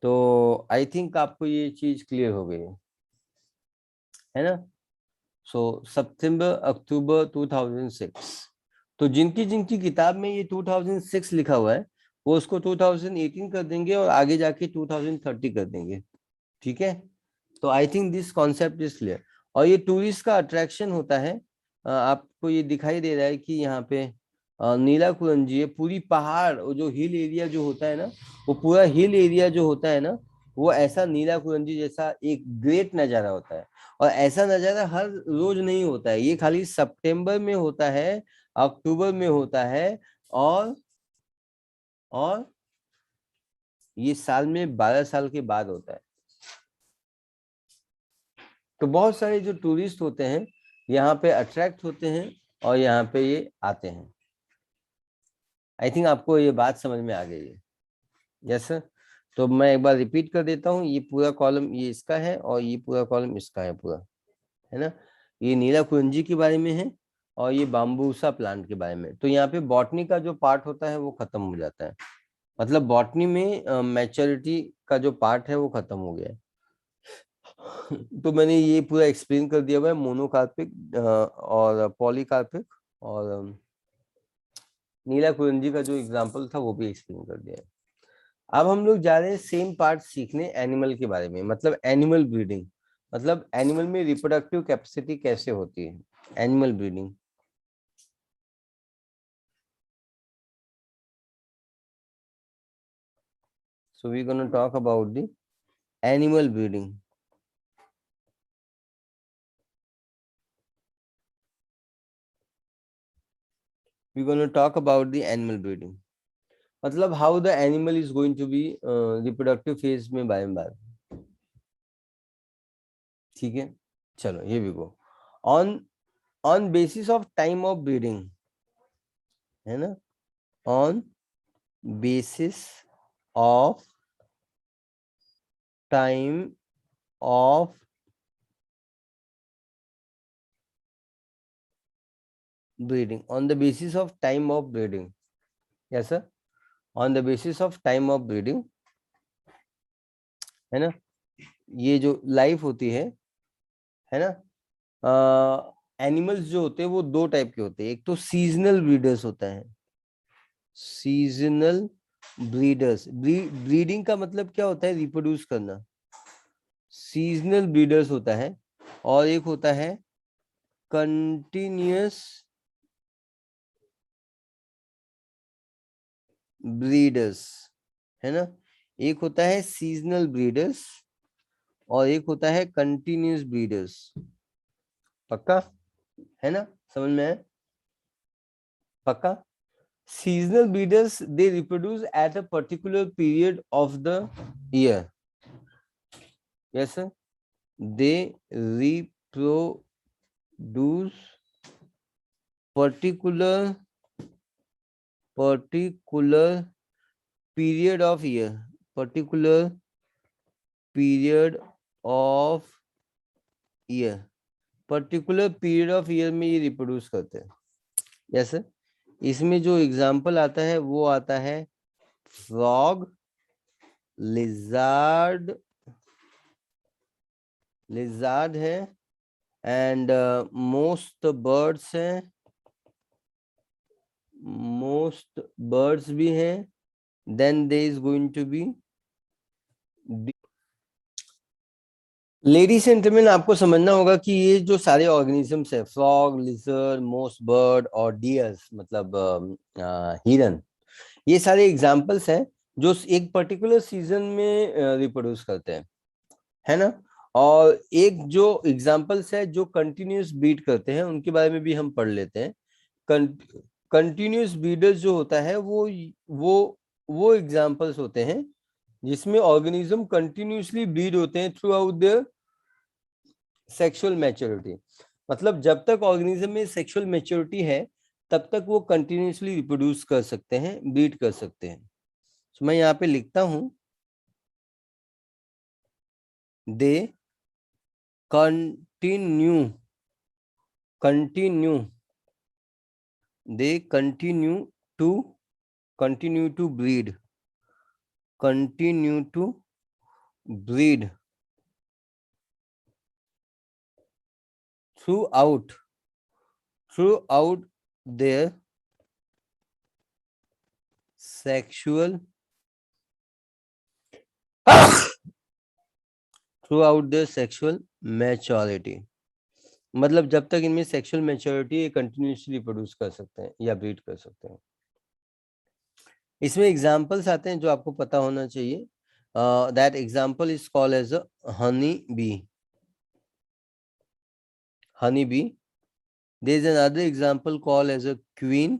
तो आई थिंक आपको ये चीज क्लियर हो गई है ना? सो सितंबर अक्टूबर 2006, तो जिनकी जिनकी किताब में ये 2006 लिखा हुआ है वो उसको 2018 कर देंगे और आगे जाके 2030 कर देंगे, ठीक है? तो I think this concept is clear. और ये टूरिस्ट का अट्रैक्शन होता है। आपको ये दिखाई दे रहा है कि यहाँ पे नीला कुरंजी है, पूरी पहाड़, वो जो हिल एरिया जो होता है ना, वो पूरा हिल एरिया जो होता है ना, वो ऐसा नीला कुरंजी जैसा एक ग्रेट नजारा होता है। और ऐसा नजारा हर रोज नहीं होता है, ये खाली सितंबर में होता है, अक्टूबर में होता है, और ये साल में 12 साल के बाद होता है। तो बहुत सारे जो टूरिस्ट होते हैं यहाँ पे अट्रैक्ट होते हैं और यहाँ पे ये आते हैं। आई थिंक आपको ये बात समझ में आ गई है, यस सर? तो मैं एक बार रिपीट कर देता हूँ, ये पूरा कॉलम ये इसका है और ये पूरा कॉलम इसका है पूरा, है ना? ये नीला कुंजी के बारे में है और ये बाम्बूसा प्लांट के बारे में। तो यहाँ पे बॉटनी का जो पार्ट होता है वो खत्म हो जाता है, मतलब बॉटनी में मैच्योरिटी का जो पार्ट है वो खत्म हो गया है। तो मैंने ये पूरा एक्सप्लेन कर दिया हुआ है, मोनोकार्पिक और पॉलीकार्पिक, और नीला कुरंजी का जो एग्जांपल था वो भी एक्सप्लेन कर दिया है। अब हम लोग जा रहे हैं सेम पार्ट सीखने एनिमल के बारे में, मतलब एनिमल ब्रीडिंग, मतलब एनिमल में रिप्रोडक्टिव कैपेसिटी कैसे होती है, animal breeding. So we're going to talk about the animal breeding. We're going to talk about the animal breeding, मतलब how the animal is going to be reproductive phase में बार बार, ठीक है? चलो ये भी go on basis of time of breeding, है ना? On basis of time of breeding, on the basis of time of breeding, yes sir, on the basis of time of breeding, है ना? ये जो लाइफ होती है ना, एनिमल्स जो होते हैं वो दो टाइप के होते हैं। एक तो सीजनल ब्रीडर्स होता है, सीजनल ब्रीडर्स, ब्रीडिंग का मतलब क्या होता है? रिप्रोड्यूस करना, सीजनल ब्रीडर्स होता है। और एक होता है कंटिन्यूअस ब्रीडर्स, है ना? एक होता है सीजनल ब्रीडर्स और एक होता है कंटिन्यूअस ब्रीडर्स, पक्का है ना? समझ में है? पक्का। Seasonal breeders they reproduce at a particular period of the year, yes sir, they reproduce particular particular period of year, particular period of year, particular period of year में ये रिप्रोड्यूस करते हैं। यस सर, इसमें जो example आता है वो आता है फ्रॉग, लिजार्ड, लिजार्ड है, एंड मोस्ट बर्ड्स हैं, मोस्ट बर्ड्स भी हैं, then there is going to be ladies and gentleman, आपको समझना होगा कि ये जो सारे ऑर्गेनिजम्स है, फ्रॉग, लिजर्ड, मोस्ट बर्ड और डियर्स मतलब हिरन, ये सारे एग्जाम्पल्स हैं जो एक पर्टिकुलर सीजन में रिप्रोड्यूस करते हैं, है ना। और एक जो एग्जाम्पल्स है जो कंटिन्यूस ब्रीड करते हैं, उनके बारे में भी हम पढ़ लेते हैं। कंटिन्यूस ब्रीडर्स जो होता है वो एग्जाम्पल्स होते हैं जिसमें ऑर्गेनिज्म कंटिन्यूसली ब्रीड होते हैं through out their sexual maturity. मतलब जब तक ऑर्गेनिज्म में सेक्सुअल मैच्योरिटी है तब तक वो कंटिन्यूसली रिप्रोड्यूस कर सकते हैं, ब्रीड कर सकते हैं। तो मैं यहाँ पे लिखता हूं, they continue they continue to breed throughout their sexual maturity। मतलब जब तक इनमें सेक्सुअल मैच्योरिटी कंटिन्यूसली रिप्रोड्यूस कर सकते हैं या ब्रीड कर सकते हैं। इसमें एग्जाम्पल्स आते हैं जो आपको पता होना चाहिए। That example is called as a honey bee. There is another example called as a queen,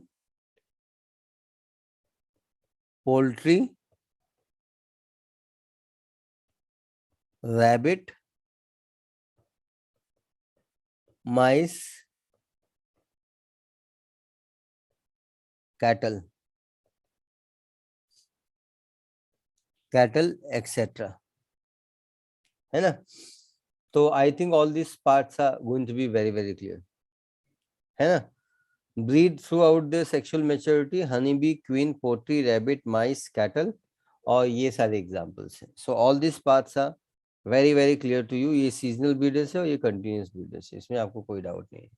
poultry, rabbit, mice, cattle, etc. है ना। तो I think all this parts are going to be very very clear, है ना। Breed throughout the sexual maturity, honey bee, queen, poultry, rabbit, mice, cattle, और ये सारे examples हैं। So all this parts are very very clear to you. ये seasonal breeders है और ये कंटिन्यूस ब्रीडर्स है, इसमें आपको कोई डाउट नहीं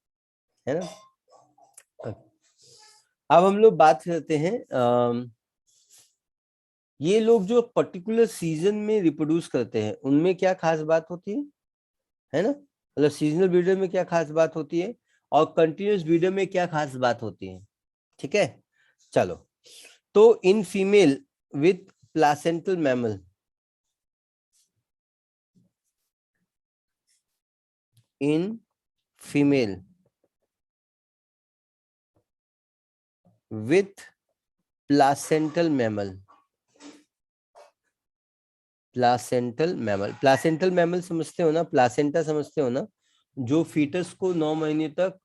है ना। अब हम लोग बात करते हैं ये लोग जो पर्टिकुलर सीजन में रिप्रोड्यूस करते हैं उनमें क्या खास बात होती है ना। मतलब सीजनल ब्रीडर में क्या खास बात होती है और कंटिन्यूस ब्रीडर में क्या खास बात होती है, ठीक है। चलो, तो in female with placental mammal, in female with placental mammal, placental mammal समझते हो ना, प्लासेंटा समझते हो ना, जो फीटस को 9 महीने तक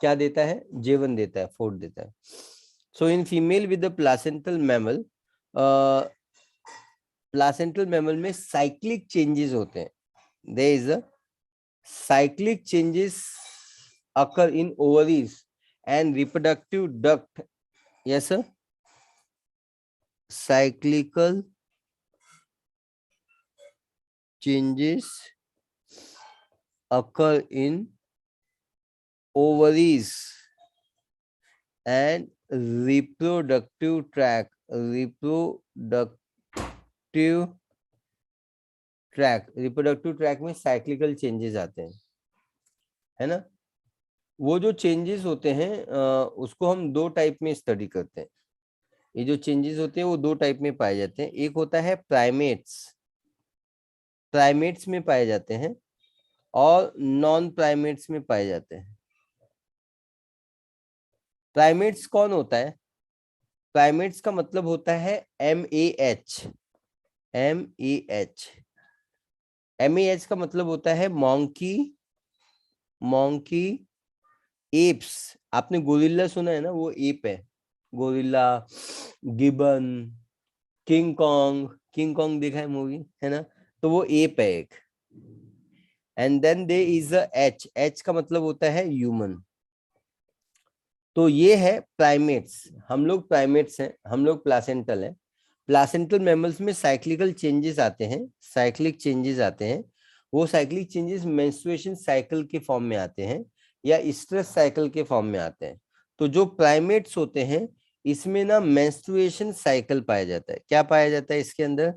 क्या देता है, जीवन देता है, फूड देता है। So in female with the placental mammal, placental mammal में साइक्लिक चेंजेस होते हैं। There is a cyclic changes occur in ovaries and reproductive duct। yes sir, cyclical changes occur in ovaries and reproductive tract, reproductive tract में cyclical changes आते हैं, है ना। वो जो चेंजेस होते हैं उसको हम दो टाइप में स्टडी करते हैं। ये जो चेंजेस होते हैं वो दो टाइप में पाए जाते हैं। एक होता है प्राइमेट्स में पाए जाते हैं और नॉन प्राइमेट्स में पाए जाते हैं। प्राइमेट्स कौन होता है? प्राइमेट्स का मतलब होता है MAH। MAH का मतलब होता है मॉन्की, एप्स। आपने गोरिल्ला सुना है ना, वो एप है। गोरिल्ला, गिबन, किंग कॉन्ग देखा है मूवी, है ना, तो वो एप है एक। And then they is a H का मतलब होता है ह्यूमन। तो ये है प्राइमेट्स, हम लोग प्राइमेट्स हैं, हम लोग प्लासेंटल हैं। प्लासेंटल मैमल्स में साइक्लिकल चेंजेस आते हैं, साइक्लिक चेंजेस आते हैं। वो साइक्लिक चेंजेस मेंस्ट्रुएशन साइकिल के फॉर्म में आते हैं या स्ट्रेस साइकिल के फॉर्म में आते हैं। तो जो प्राइमेट्स होते हैं इसमें ना मेंस्ट्रुएशन साइकिल पाया जाता है। क्या पाया जाता है इसके अंदर?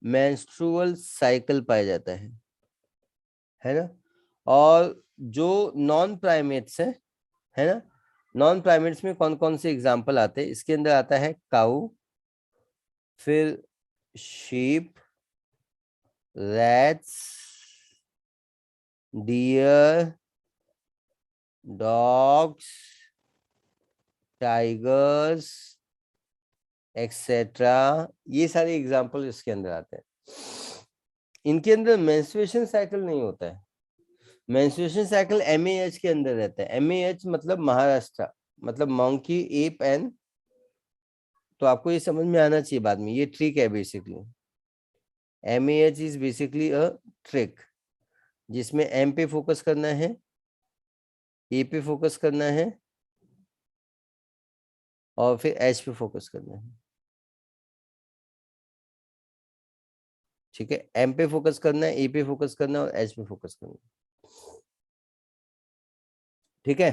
मेंस्ट्रुअल साइकिल पाया जाता है ना। और जो नॉन प्राइमेट्स है ना, नॉन प्राइमेट्स में कौन कौन से एग्जाम्पल आते हैं? इसके अंदर आता है काऊ, फिर sheep, rats, deer, dogs, tigers, etcetera. ये सारे एग्जाम्पल इसके अंदर आते हैं। इनके अंदर मेंस्ट्रुएशन साइकिल नहीं होता है। मेंस्ट्रुएशन साइकिल एमएएच के अंदर रहता है। एमएएच मतलब महाराष्ट्र, मतलब मंकी एप एंड, तो आपको ये समझ में आना चाहिए बाद में, ये ट्रिक है basically. MAH is basically a trick जिसमें एम पे फोकस करना है, ए पे फोकस करना है और फिर एच पे फोकस करना है। ठीक है, एम पे फोकस करना है, ए पे फोकस करना है और एच पे फोकस करना है। ठीक है,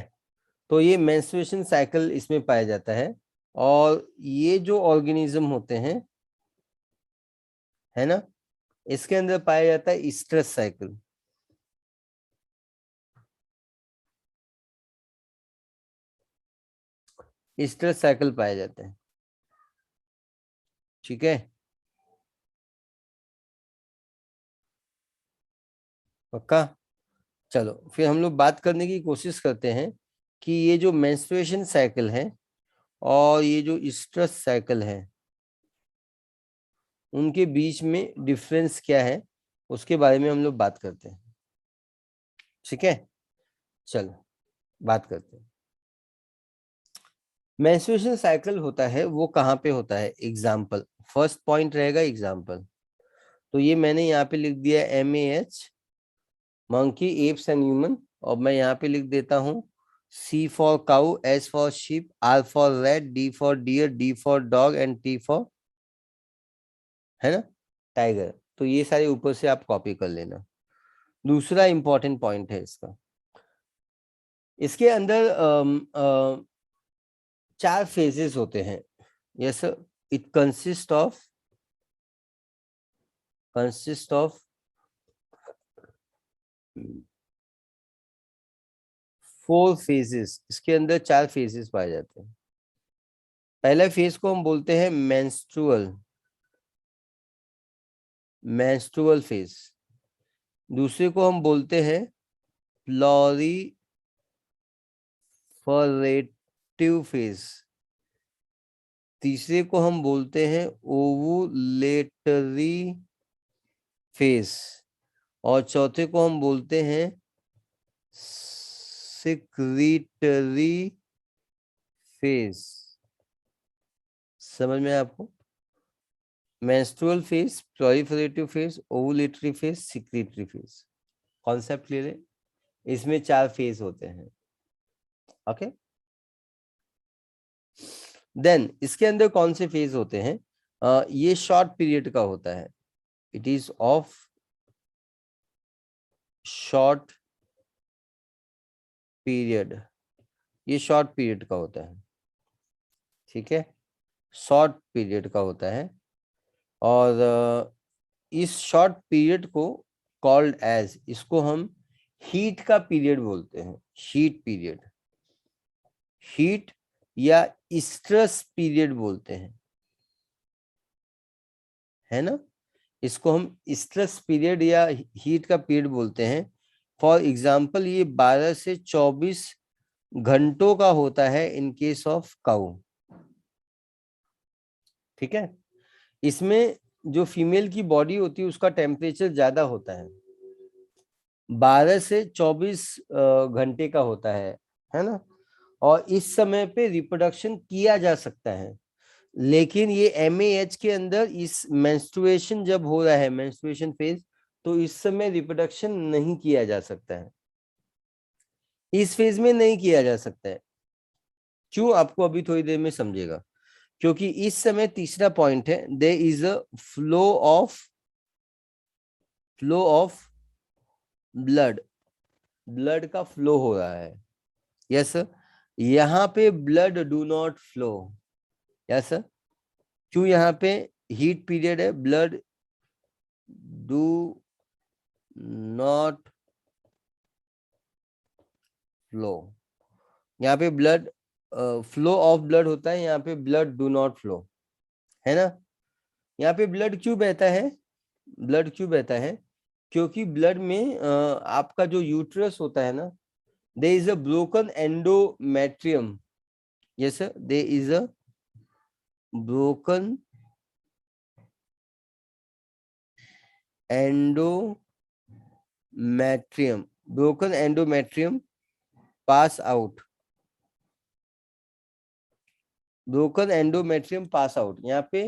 तो ये मेंस्ट्रुएशन साइकिल इसमें पाया जाता है। और ये जो ऑर्गेनिज्म होते हैं, है ना, इसके अंदर पाया जाता है स्ट्रेस साइकिल। स्ट्रेस साइकिल पाया जाता है। ठीक है, पक्का। चलो फिर हम लोग बात करने की कोशिश करते हैं कि ये जो मेंस्ट्रुएशन साइकिल है और ये जो स्ट्रेस साइकिल है उनके बीच में डिफरेंस क्या है, उसके बारे में हम लोग बात करते हैं। ठीक है, चलो बात करते हैं। मेंस्ट्रुएशन साइकिल होता है वो कहाँ पे होता है? एग्जाम्पल, फर्स्ट पॉइंट रहेगा एग्जाम्पल। तो ये मैंने यहाँ पे लिख दिया MAH, monkey apes and human. और मैं यहाँ पे लिख देता हूँ C for cow, S for sheep, R for rat, D for deer, D for dog and T for, है ना, टाइगर। तो ये सारे ऊपर से आप कॉपी कर लेना। दूसरा इंपॉर्टेंट पॉइंट है इसका, इसके अंदर 4 फेजेस होते हैं। Yes, it consist of 4 phases. इसके अंदर 4 फेजेस पाए जाते हैं। पहले फेज को हम बोलते हैं मेंस्ट्रुअल फेज। दूसरे को हम बोलते हैं प्लॉरीफरेटिव फेज। तीसरे को हम बोलते हैं ओवुलेटरी फेज। और चौथे को हम बोलते हैं सिक्रीटरी फेज। समझ में आया आपको? Menstrual phase, proliferative phase, ovulatory phase, secretory phase. Concept clear है? इसमें 4 फेज होते हैं। ओके, देन इसके अंदर कौन से फेज होते हैं? ये शॉर्ट पीरियड का होता है। It is of short period, ये शॉर्ट पीरियड का होता है। ठीक है, शॉर्ट पीरियड का होता है। और इस शॉर्ट पीरियड को कॉल्ड एज, इसको हम हीट का पीरियड बोलते हैं। हीट पीरियड, हीट या स्ट्रेस पीरियड बोलते हैं, है ना। इसको हम स्ट्रेस पीरियड या हीट का पीरियड बोलते हैं। फॉर एग्जाम्पल ये 12 से 24 घंटों का होता है इन केस ऑफ काऊ। ठीक है, इसमें जो फीमेल की बॉडी होती है उसका टेम्परेचर ज्यादा होता है। 12 से 24 घंटे का होता है ना। और इस समय पे रिप्रोडक्शन किया जा सकता है, लेकिन ये MAH के अंदर इस मेंस्ट्रुएशन जब हो रहा है, मेंस्ट्रुएशन फेज, तो इस समय रिप्रोडक्शन नहीं किया जा सकता है, इस फेज में नहीं किया जा सकता है। क्यों, आपको अभी थोड़ी देर में समझेगा। क्योंकि इस समय तीसरा पॉइंट है, there is a flow of blood, blood का फ्लो हो रहा है। यस सर, यहाँ पे blood do not flow. Yes sir, क्यों, यहाँ पे हीट पीरियड है, ब्लड डू नॉट फ्लो। यहाँ पे ब्लड फ्लो ऑफ ब्लड होता है, यहाँ पे ब्लड डू नॉट फ्लो, है ना। यहाँ पे ब्लड क्यों बहता है, ब्लड क्यों बहता है, क्योंकि ब्लड में आपका जो यूट्रस होता है ना, there is a broken endometrium. Yes sir, there is a broken endometrium, broken endometrium pass out, broken endometrium pass out. यहाँ पे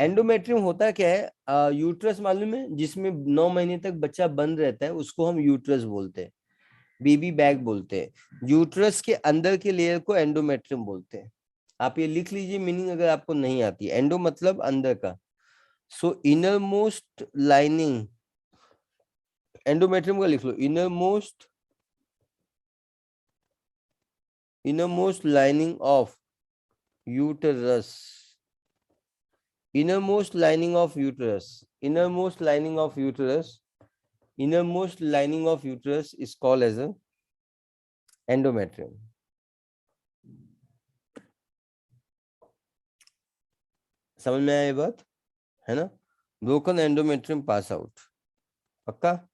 एंडोमेट्रियम होता क्या है, यूट्रस मालूम है, जिसमें 9 महीने तक बच्चा बंद रहता है, उसको हम यूट्रस बोलते हैं, बेबी बैग बोलते हैं। यूट्रस के अंदर के लेयर को एंडोमेट्रियम बोलते हैं। आप ये लिख लीजिए मीनिंग, अगर आपको नहीं आती है। एंडो मतलब अंदर का, so innermost lining, endometrium का लिख लो, innermost lining of uterus, innermost lining of uterus, innermost lining of uterus, innermost lining of uterus is called as a endometrium। समझ में आया ये बात, है ना। ब्रोकन एंडोमेट्रियम पास आउट, पक्का।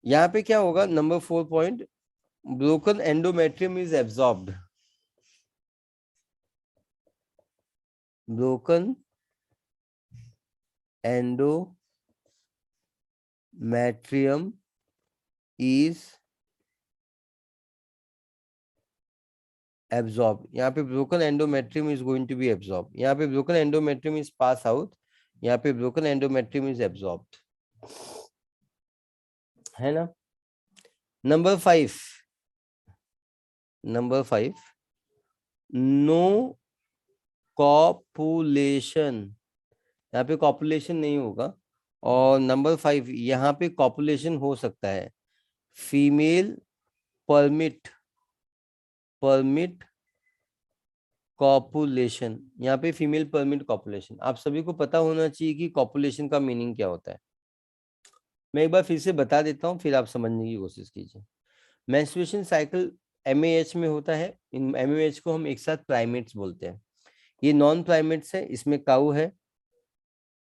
यहाँ पे क्या होगा, number 4 point, broken endometrium is absorbed, broken endometrium is absorbed। यहाँ पे broken endometrium is going to be absorbed, यहाँ पे broken endometrium is pass out, यहाँ पे broken endometrium is absorbed, है ना। नंबर 5, नो कॉपुलेशन, यहाँ पे कॉपुलेशन नहीं होगा। और नंबर 5, यहाँ पे कॉपुलेशन हो सकता है, फीमेल परमिट कॉपुलेशन, यहाँ पे फीमेल परमिट कॉपुलेशन। आप सभी को पता होना चाहिए कि कॉपुलेशन का मीनिंग क्या होता है। मैं एक बार फिर से बता देता हूँ, फिर आप समझने की कोशिश कीजिए। मेंस्ट्रुएशन साइकिल MAH में होता है। इन MAH को हम एक साथ प्राइमेट्स बोलते हैं। ये नॉन प्राइमेट्स है, इसमें काऊ है,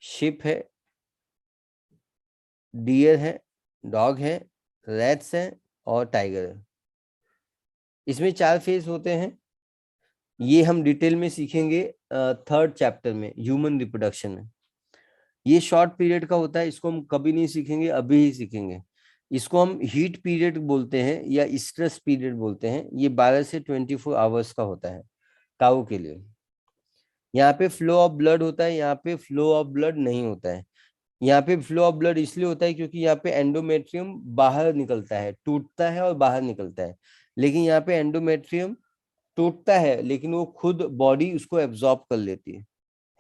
शिप है, डियर है, डॉग है, रैट्स है और टाइगर है। इसमें 4 फेज होते हैं, ये हम डिटेल में सीखेंगे 3rd चैप्टर में, ह्यूमन रिप्रोडक्शन में। ये शॉर्ट पीरियड का होता है, इसको हम कभी नहीं सीखेंगे, अभी ही सीखेंगे। इसको हम हीट पीरियड बोलते हैं या स्ट्रेस पीरियड बोलते हैं। ये 12 से 24 आवर्स का होता है काऊ के लिए। यहाँ पे फ्लो ऑफ ब्लड होता है, यहाँ पे फ्लो ऑफ ब्लड नहीं होता है। यहाँ पे फ्लो ऑफ ब्लड इसलिए होता है क्योंकि यहाँ पे एंडोमेट्रियम बाहर निकलता है, टूटता है और बाहर निकलता है। लेकिन यहाँ पे एंडोमेट्रियम टूटता है, लेकिन वो खुद बॉडी उसको एब्जॉर्ब कर लेती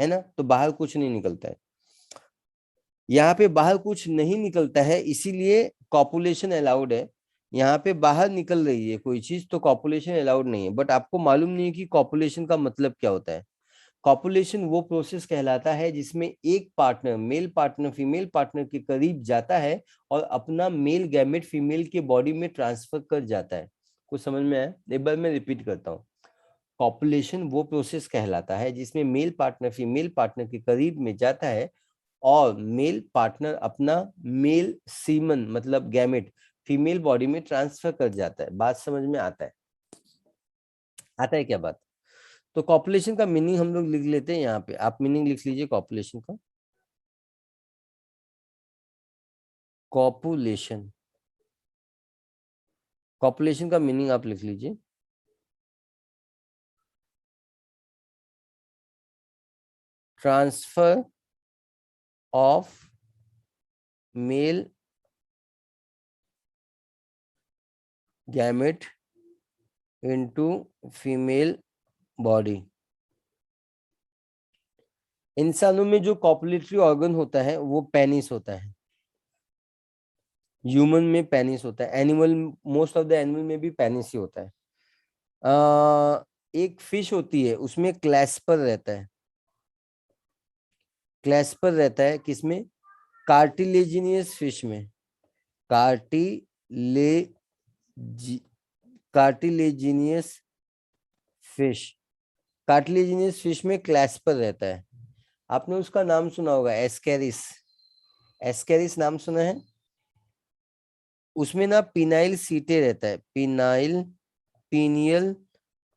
है ना, तो बाहर कुछ नहीं निकलता है। यहाँ पे बाहर कुछ नहीं निकलता है, इसीलिए कॉपुलेशन अलाउड है। यहाँ पे बाहर निकल रही है कोई चीज तो कॉपुलेशन अलाउड नहीं है। बट आपको मालूम नहीं है कि कॉपुलेशन का मतलब क्या होता है। कॉपुलेशन वो प्रोसेस कहलाता है जिसमें एक partner, male partner female partner के करीब जाता है और अपना मेल गैमेट फीमेल के बॉडी में ट्रांसफर कर जाता है। कुछ समझ में आया, एक बार मैं रिपीट करता हूँ। कॉपुलेशन वो प्रोसेस कहलाता है जिसमें मेल पार्टनर फीमेल पार्टनर के करीब में जाता है और मेल पार्टनर अपना मेल सीमन मतलब गैमेट फीमेल बॉडी में ट्रांसफर कर जाता है। बात समझ में आता है, आता है क्या बात। तो कॉपुलेशन का मीनिंग हम लोग लिख लेते हैं, यहाँ पे आप मीनिंग लिख लीजिए कॉपुलेशन का। कॉपुलेशन कॉपुलेशन का मीनिंग आप लिख लीजिए, transfer of male gamete into female body. इंसानों में जो कॉपुलेटरी ऑर्गन होता है वो पेनिस होता है, ह्यूमन में पेनिस होता है, animal, most of the animal में भी पेनिस ही होता है। एक फिश होती है उसमें क्लैस्पर रहता है, क्लैस्पर रहता है किसमें, कार्टिलेजिनियस फिश में, कार्टिलेजिनियस फिश, कार्टिलेजिनियस फिश में क्लैस्पर रहता है। आपने उसका नाम सुना होगा, एस्केरिस, एस्केरिस नाम सुना है। उसमें ना पिनाइल सीटे रहता है, पीनियल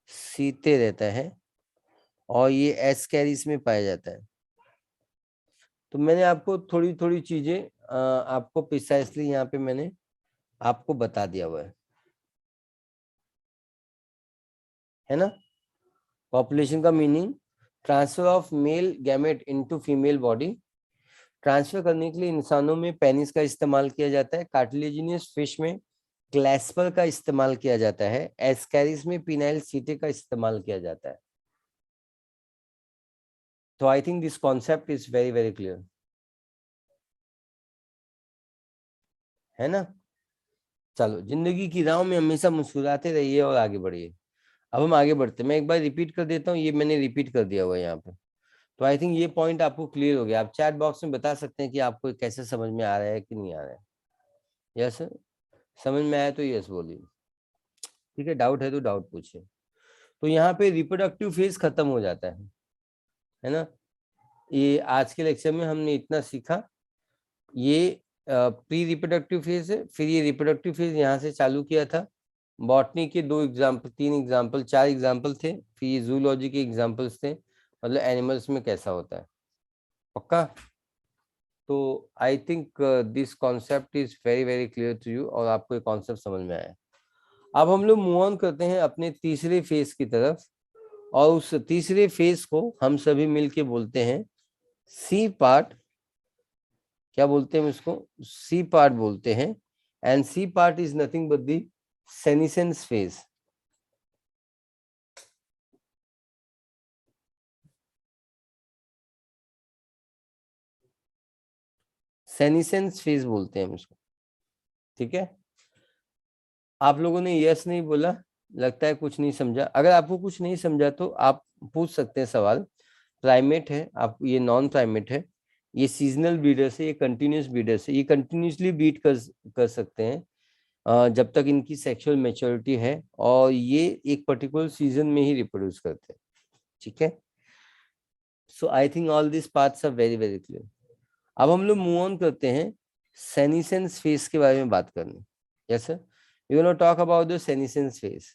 सीटे रहता है, और ये एस्केरिस में पाया जाता है। तो मैंने आपको थोड़ी थोड़ी चीजें आपको प्रिसाइसली यहाँ पे मैंने आपको बता दिया हुआ है ना। पॉपुलेशन का meaning, transfer of male gamete into female body. Transfer करने के लिए इंसानों में पेनिस का इस्तेमाल किया जाता है, कार्टिलेजिनियस फिश में क्लैस्पर का इस्तेमाल किया जाता है, एस्कैरिस में पिनाइल सीटे का इस्तेमाल किया जाता है। तो I think this concept is very very clear, है ना। चलो, जिंदगी की राह में हमेशा मुस्कुराते रहिए और आगे बढ़िए। अब हम आगे बढ़ते हैं, मैं एक बार रिपीट कर देता हूँ, ये मैंने रिपीट कर दिया हुआ है यहाँ पे। तो आई थिंक ये पॉइंट आपको क्लियर हो गया। आप चैट बॉक्स में बता सकते हैं कि आपको कैसे समझ में आ रहा है कि नहीं आ रहा है। यस, समझ में आया तो यस बोलिए, ठीक है। डाउट है तो डाउट पूछिए। तो यहाँ पे रिप्रोडक्टिव फेज खत्म हो जाता है ना। ये आज के लेक्चर में हमने इतना सीखा। ये प्री रिप्रोडक्टिव फेज है, फिर ये रिप्रोडक्टिव फेज यहाँ से चालू किया था। बॉटनी के 2 एग्जाम्पल, 3 एग्जाम्पल, 4 एग्जाम्पल थे, फिर ये जूलॉजी के एग्जाम्पल्स थे, मतलब एनिमल्स में कैसा होता है। पक्का। तो I think this concept is very very clear to you, और आपको ये कॉन्सेप्ट समझ में आया। अब हम लोग मूव ऑन करते हैं अपने तीसरे फेज की तरफ, और उस तीसरे फेज को हम सभी मिलके बोलते हैं सी पार्ट। क्या बोलते हैं इसको, सी पार्ट बोलते हैं। And C part is nothing but the senescence phase. Senescence phase बोलते हैं हम इसको, ठीक है। आप लोगों ने यस नहीं बोला, लगता है कुछ नहीं समझा। अगर आपको कुछ नहीं समझा तो आप पूछ सकते हैं सवाल। प्राइमेट है आप, ये नॉन प्राइमेट है, ये सीजनल ब्रीडर्स है, ये कंटिन्यूस ब्रीडर्स है, ये कंटिन्यूसली ब्रीड कर सकते हैं जब तक इनकी सेक्सुअल मैच्योरिटी है, और ये एक पर्टिकुलर सीजन में ही रिप्रोड्यूस करते हैं, ठीक है। So I think all this parts are very very clear. अब हम लोग मूव ऑन करते हैं सेनिसेंस फेज के बारे में बात करने। Yes sir, we will talk about the senescence phase.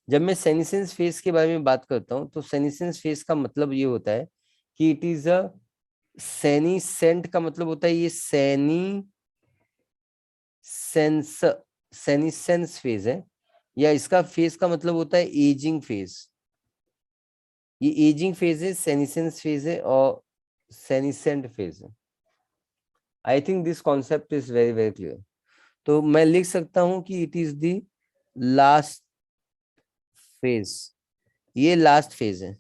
जब मैं सेनिसेंस फेज के बारे में बात करता हूँ तो सेनिसेंस फेज का मतलब ये होता है कि इट इज अ सेनिसेंट का मतलब होता है ये सेनिसेंस फेज है, या इसका फेज का मतलब होता है एजिंग फेज। ये एजिंग फेज है, सेनिसेंस फेज है, और सेनिसेंट फेज है। आई think this concept is very very clear. तो मैं लिख सकता हूं कि it is the last phase, ये लास्ट फेज है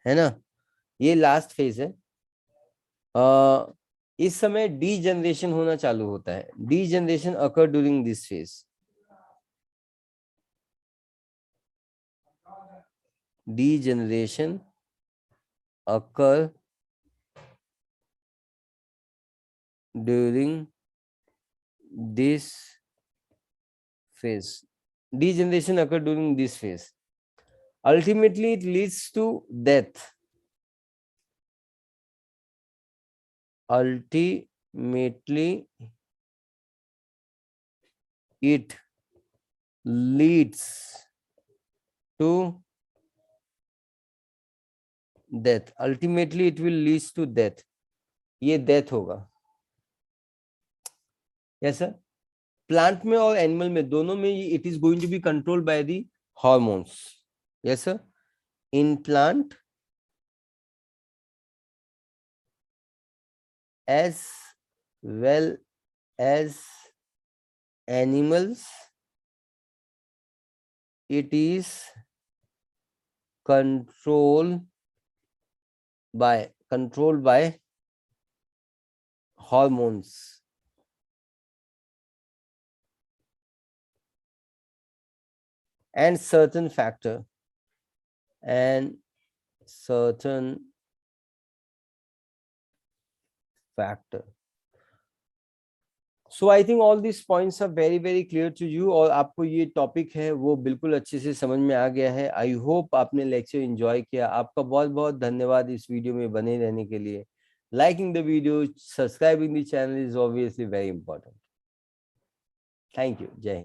ना, ये लास्ट फेज है। इस समय डी जनरेशन होना चालू होता है, D generation occur during this phase. D generation occur during this phase. Degeneration occur during this phase. Ultimately, it leads to death. Ultimately, it leads to death. Ultimately, it will lead to death. ये death होगा। Yes, sir. Plant में और animal में दोनों में it is going to be controlled by the hormones. Yes sir. इन plant as well as animals, it is controlled by hormones. And certain factor. So I think all these points are very very clear to you. और आपको ये topic है वो बिल्कुल अच्छे से समझ में आ गया है. आई होप आपने लेक्चर एंजॉय किया. आपका बहुत बहुत धन्यवाद इस वीडियो में बने रहने के लिए. Liking the video, subscribing the channel is obviously very important. Thank you. Jai Hind.